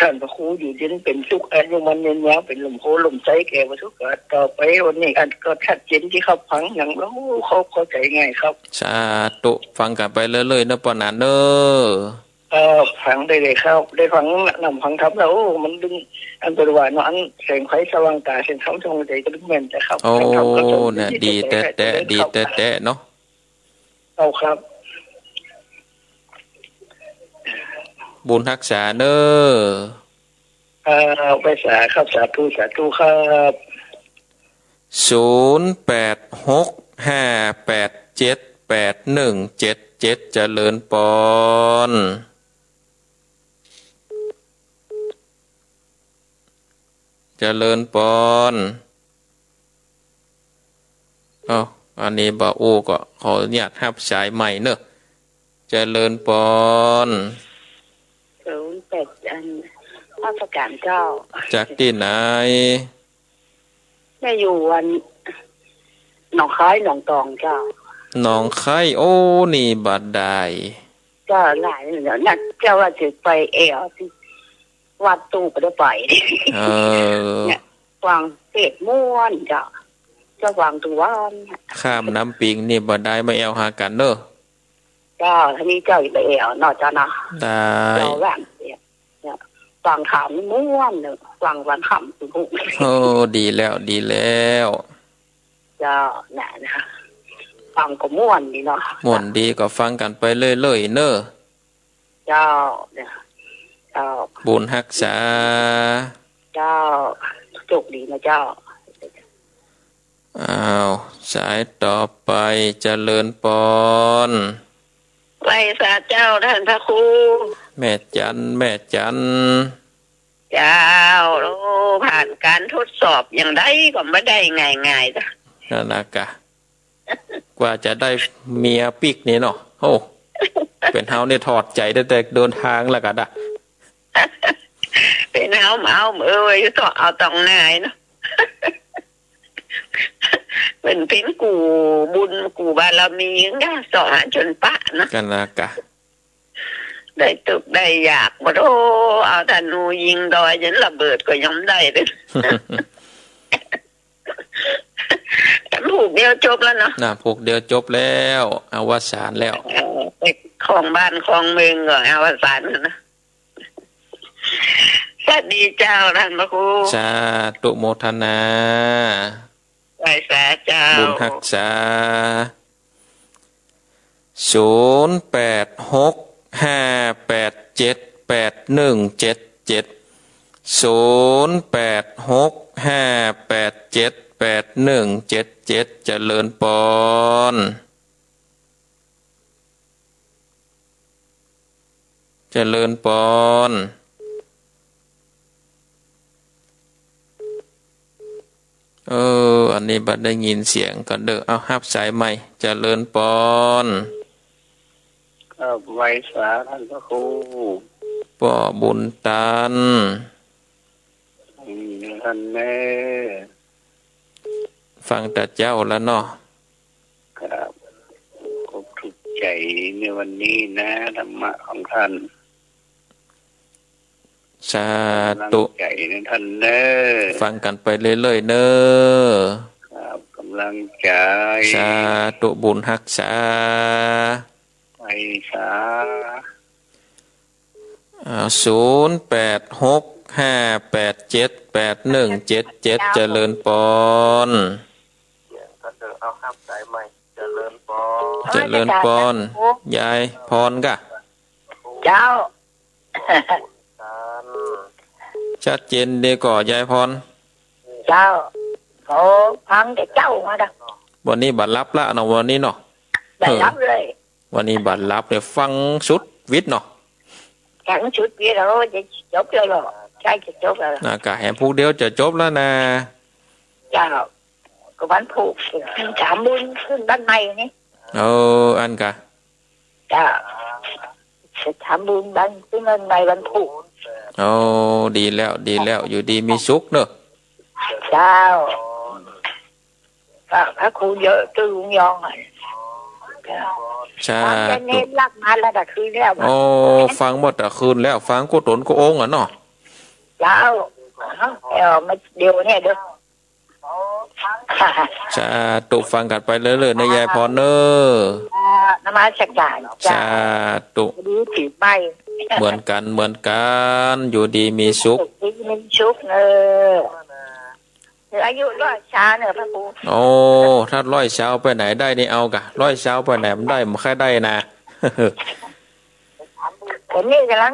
ท่านพระครูอยู่เย็นเป็นสุขอายุมันยืนยาวเป็นลมโพลมใจแก่ประสบการณ์ต่อไปวันนี้อันก็ชัดเจนที่เขาฟังอย่างเราเขาเข้าใจง่ายครับสาธุฟังกันไปเรื่อยๆเนอะปอนานเนอะฟังได้เลยครับได้ฟังนำฟังครับแล้วมันดึงอันเป็นว่าเนาะอันแสงไฟสว่างตาเส้นทางทางใจก็ดึงแม่นแต่ครับโอ้เนี่ยดีแต่เนาะเอาครับบุญรักษาเนอะไปสาครับสาธุครับ0865878177 เจริญปอนเจริญปอนอันนี้บ่าวโอ้ก็ขออนุญาตรับสายใหม่เนอะเจ เจริญปอน 08อันราชการเจ้า จากที่ไหน แม่อยู่วันหนองคายหนองตองเจ้า หนองไข่โอ้นี่บัดใด ก็หลายเดี๋ยวนัดเจ้าว่าจะไปเอวที่วัดตู้ก็ได้ไป เออ เนี่ยวางเป็ดม้วนเจ้าจะวางตัววัน ข้ามน้ำปิงนี่บัดใดมาแอวหากันเด้อ เจ้าท่านี้เจ้าอยู่ไปเอวนอกจากนะ ได้ เราแหวนเนี่ยวางขามม้วนเนี่ยวางวันขำสุภุ โอ้ดีแล้วดีแล้ว เจ้าน่ะนะฟังก็ม่วนดีเนาะ ม่วนดีก็ฟังกันไปเรื่อยๆเน้อ เจ้าเนี่ยเจ้า บุญรักษา เจ้าโชคดีนะเจ้า อ้าวสายต่อไปเจริญปอน ไหว้สาเจ้าท่านพระครู แม่จันแม่จัน เจ้าโอ้ผ่านการทดสอบอย่างไรก็ไม่ได้ง่ายๆจ้ะ นั่นนะกะ กว่าจะได้เมียปิกนี่เนาะโอ้เป็นเฮาเนี่ยถอดใจได้แต่เดินทางแล้วกันอ่ะ เป็นเอาเอ้ยก็เอาตองนายเนาะ เป็นพินกูบุญกูบารมีง่าสอนจนปะเนาะ กันนะกะ ได้ตึกได้อยากมาโอ้เอาธนูยิงดอยยันระเบิดก็ยังได้เลยผูกเดียวจบแล้วเนาะ น่ะพวกเดียวจบแล้วอวสานแล้ว ไปของบ้านของเมืองก็อวสานนะสวัสดีเจ้าท่านพระครู สาธุโมทนา ไหว้สาเจ้า บุญรักษา0865878177 0865878177เจริญปอนเจริญปอนอันนี้บัดได้ยินเสียงก่อนเด้อเอาฮับสายใหม่เจริญปอน ครับไว้สาท่านพระครู ป่อบุญตัน ท่านแม่ ฟังแต่เจ้าแล้วเนาะ ครับก็ถูกใจในวันนี้นะธรรมะของท่าน สาธุ กำลังใจในท่านเนอ ฟังกันไปเรื่อยๆเนอ ครับกำลังใจ สาธุบุญรักษา ไว้สา 0865878177เจริญปอน ก็เดินเอาข้ามสายใหม่เจริญปอ เจริญปอนยายพรกะ เจ้า ชัดเจนดีก่อยายพร เจ้าโอ้พังแต่เจ้ามาดัก วันนี้บัตรลับละเนาะวันนี้เนาะ ได้รับเลย วันนี้บัตรลับเนี่ยฟังสุดวิทย์เนาะ แข่งชุดนี้เราจะจบเลยหรอใช่จะจบแล้ว อากาศแห่งพวกเดียวจะจบแล้วนะ เจ้าก็วันผูกขึ้นสามบุญขึ้นด้านในนี่ อันกะ เจ้าจะทำบุญด้านขึ้นด้านในวันผูก ดีแล้วดีแล้วอยู่ดีมีสุขเนอะ เจ้าพระครูเยอะตื้อลุงยองอ่ะ ใช่ ฟังจะเน้นรักมาแล้วแต่คืนแล้ว ฟังหมดแต่คืนแล้วฟังก็ตนก็โองอ่ะเนาะ เจ้ามาเดี๋ยวเนี่ยเด้อ ใช่ตุฟังกันไปเรื่อยๆนะยายพรเนอะ นมัสการ ใช่ตุ ดูถือใบ เหมือนกันอยู่ดีมีสุข ดีมีสุขเนออายุร้อยชาเนอะพระครู ถ้าร้อยเช้าไปไหนได้นี่เอากะร้อยเช้าไปไหนมันได้มันแค่ได้นะ ผมนี่กำลัง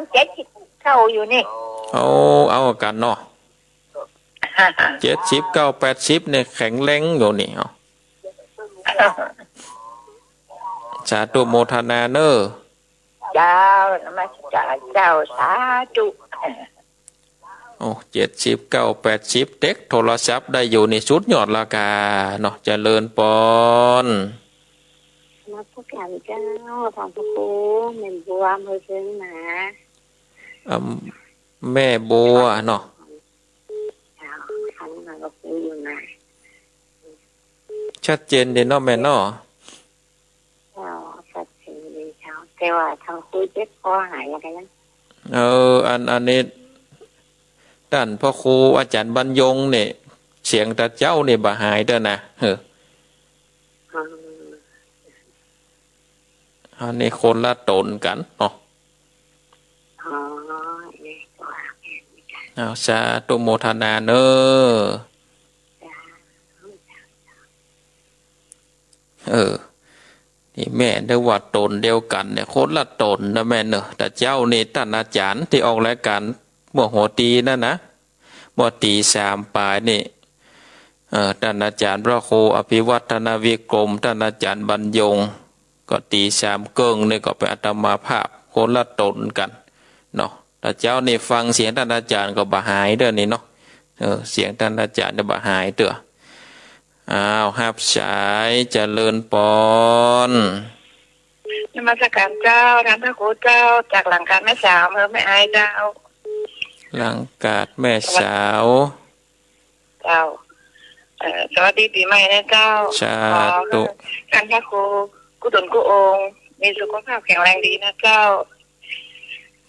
เข้าอยู่นี่ เอากันเนาะ70 90เนี่ยแข็งแรงอยู่นี่สาธุโมทนาเนอะ เจ้านมัสการเจ้าสาธุ 70 80เด็กโทรศัพท์ได้อยู่ในสุดยอดราคาเนาะเจริญปอน นมัสก อันเจ้าทางพระครูเมนบัวอำเภอเชียงหนาแม่บัวเนาะเจ้าทางพระครูอยู่นะชัดเจนเด่นเนาะแม่เนาะเจ้าชัดเจนดีเจ้าแต่ว่าทางครูเจ็บคอหายอะไรนะอันนี้ด้านพ่อครูอาจารย์บรรยงเนี่ยเสียงตาเจ้าเนี่ยบ่หายเด้อนะอันนี้คนละตนกันเนาะเอาสาธุโมทนาเนนี่แม่ได้ว่าตนเดียวกันเนี่ยคนละตนนะแม่เนอะแต่เจ้านี่ท่านอาจารย์ที่ออกรายการเมื่อหัวตีนั่นนะเมื่อตี3 ปลายนี่ท่านอาจารย์พระครูอภิวัฒนวิกรมท่านอาจารย์บรรยงก็ตี3 เกิ้งนี่ก็เป็นอาตมาภาพคนละตนกันเนาะแต่เจ้านี่ฟังเสียงท่านอาจารย์ก็บ่หายเด้อนี่เนาะเสียงท่านอาจารย์จะบ่หายเด้อหับสายเจริญปอนนมัสการเจ้าท่านพระครูเจ้าจากหลังการแม่สาวอำเภอแม่อายเจ้าหลังกาดแม่สาวเจ้าสวัสดีปีใหม่นะเจ้าสาธุท่านพระครูกุศลกุองค์มีสุขภาพแข็งแรงดีนะเจ้า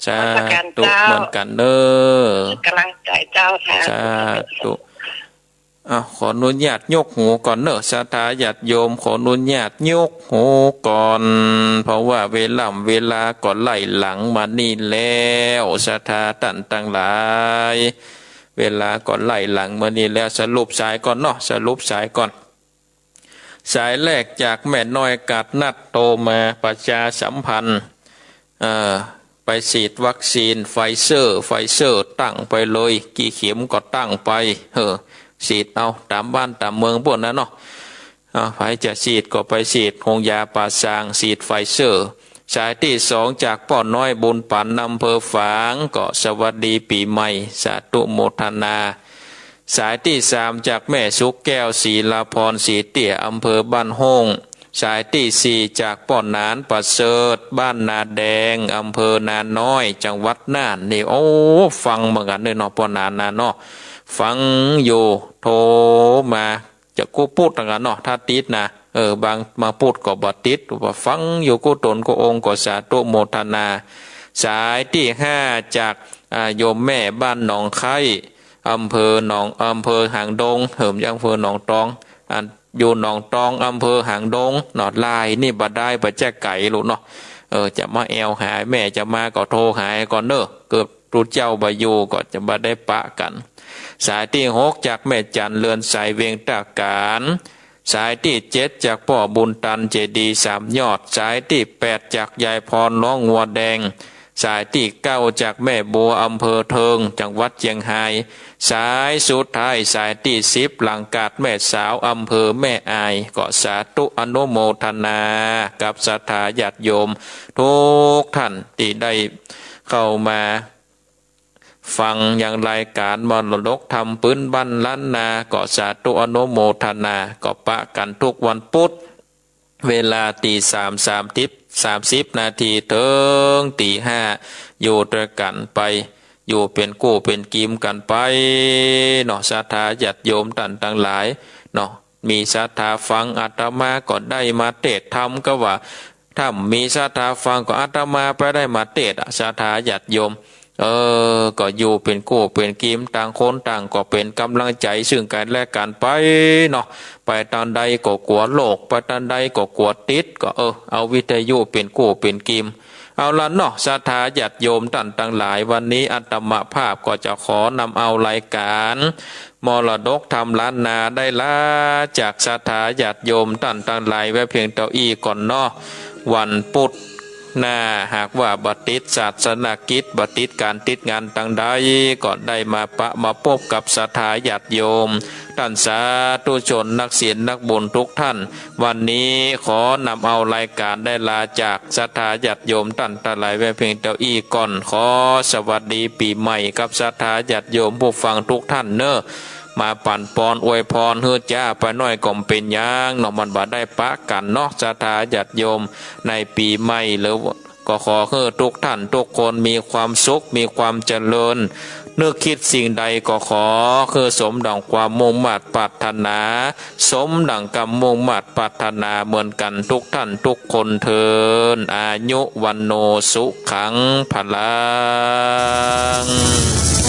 สาธุเหมือนกันเด้อกำลังใจเจ้าค่ะสาธุขออนุญาตยกหูก่อนเนอะศรัทธาญาติโยมขออนุญาตยกหูก่อนเพราะว่าเวลาก่อนไล่หลังมานี่แล้วศรัทธาท่านทั้งหลายเวลาก่อนไล่หลังมานี่แล้วสรุปสายก่อนเนาะสรุปสายก่อนสายแรกจากแม่น้อยกาดนัดโตมาประชาสัมพันธ์ไปฉีดวัคซีนไฟเซอร์ตั้งไปเลยกี่เข็มก็ตั้งไปฉีดเอาตามบ้านตามเมืองพวกนั้นเนาะใครจะฉีดก็ไปฉีดโรงยาป่าซางฉีดไฟเซอร์สายที่2จากป้อน้อยบุญปันอำเภอฝางก็สวัสดีปีใหม่สาธุโมทนาสายที่3จากแม่สุกแก้วศรีลาพรศรีเตี่ยอำเภอบ้านห้องสายที่4จากป้อนนานประเสริฐบ้านนาแดงอำเภอนาน้อยจังหวัดน่านนี่โอ้ฟังเหมือนกันเลยเนาะป้อนนานนาเนาะฟังอยู่โทรมาจะกูพูดต่างกันเนาะถ้าติดนะบางมาพูดก็บ่ติดว่าฟังอยู่กูตนกูองค์ก็สาธุโมทนาสายที่5จากโยมแม่บ้านหนองไข่อำเภอหางดงอำเภอหนองตองอยู่หนองตองอำเภอหางดงหนอดลายนี่บ่ได้บ่แจ้ไก่ลูกเนาะจะมาแอวหายแม่จะมาก็โทรหายก่อนเนอะเกิดรู้เจ้าบ่อยู่ก็จะบ่ได้ปะกันสายที่6จากแม่จันเรือนสายเวียงตาการสายที่7จากพ่อบุญตันเจดี3 ยอดสายที่8จากยายพรน้องงัวแดงสายที่9จากแม่บัวอำเภอเทิงจังหวัดเชียงรายสายสุดท้ายสายที่10หลังกาดแม่สาวอำเภอแม่อายก็สาธุอนุโมทนากับศรัทธาญาติโยมทุกท่านที่ได้เข้ามาฟังอย่างรายการมรดกธรรมพื้นบ้านล้านนาก็สาธุอนุโมทนาก็ปะกันทุกวันพุธเวลาตี3:30 นาทีถึงตี 5อยู่ด้วยกันไปอยู่เป็นกู้เป็นกิมกันไปเนาะศรัทธาญาติโยมท่านทั้งหลายเนาะมีศรัทธาฟังอาตมาก็ได้มาเทศธรรมก็ว่าถ้ามีศรัทธาฟังก็อาตมาไปได้มาเทศศรัทธาญาติโยมก็อยู่เป็นกู้เป็นกิมต่างคนต่างก็เป็นกำลังใจซึ่งกันและกันไปเนาะไปตอนใดก็กลัวโลกไปตอนใดก็กลัวติดก็เอาวิทยุเป็นกู้เป็นกิมเอาละเนาะศรัทธาญาติโยมท่านทั้งหลายวันนี้อาตมาภาพก็จะขอนำเอารายการมรดกธรรมล้านนาได้ลาจากศรัทธาญาติโยมท่านทั้งหลายไว้เพียงเท่าอี้ก่อนเนาะวันพุธหน้าหากว่าบัติดศาสนกิจบัติดการติดงานต่างใดก็ได้มาพบกับศรัทธาญาติโยมท่านสาธุชนนักศีลนักบุญทุกท่านวันนี้ขอนำเอารายการได้ลาจากศรัทธาญาติโยมท่านทั้งหลายไว้เพียงเท่าอี้ก่อนขอสวัสดีปีใหม่กับศรัทธาญาติโยมผู้ฟังทุกท่านเนอะ มาปั่นปอนอวยพรเฮือจ้าไปหน่อยก็เป็นหยังเนาะมันบ่ได้ปะกันเนาะศรัทธาญาติโยมในปีใหม่หรือก็ขอให้ทุกท่านทุกคนมีความสุขมีความเจริญนึกคิดสิ่งใดก็ขอคือสมดังความมุ่งมั่นปรารถนาสมดังกำมุ่งมั่นปรารถนาเหมือนกันทุกท่านทุกคนเทินอายุวันโนสุขังพลัง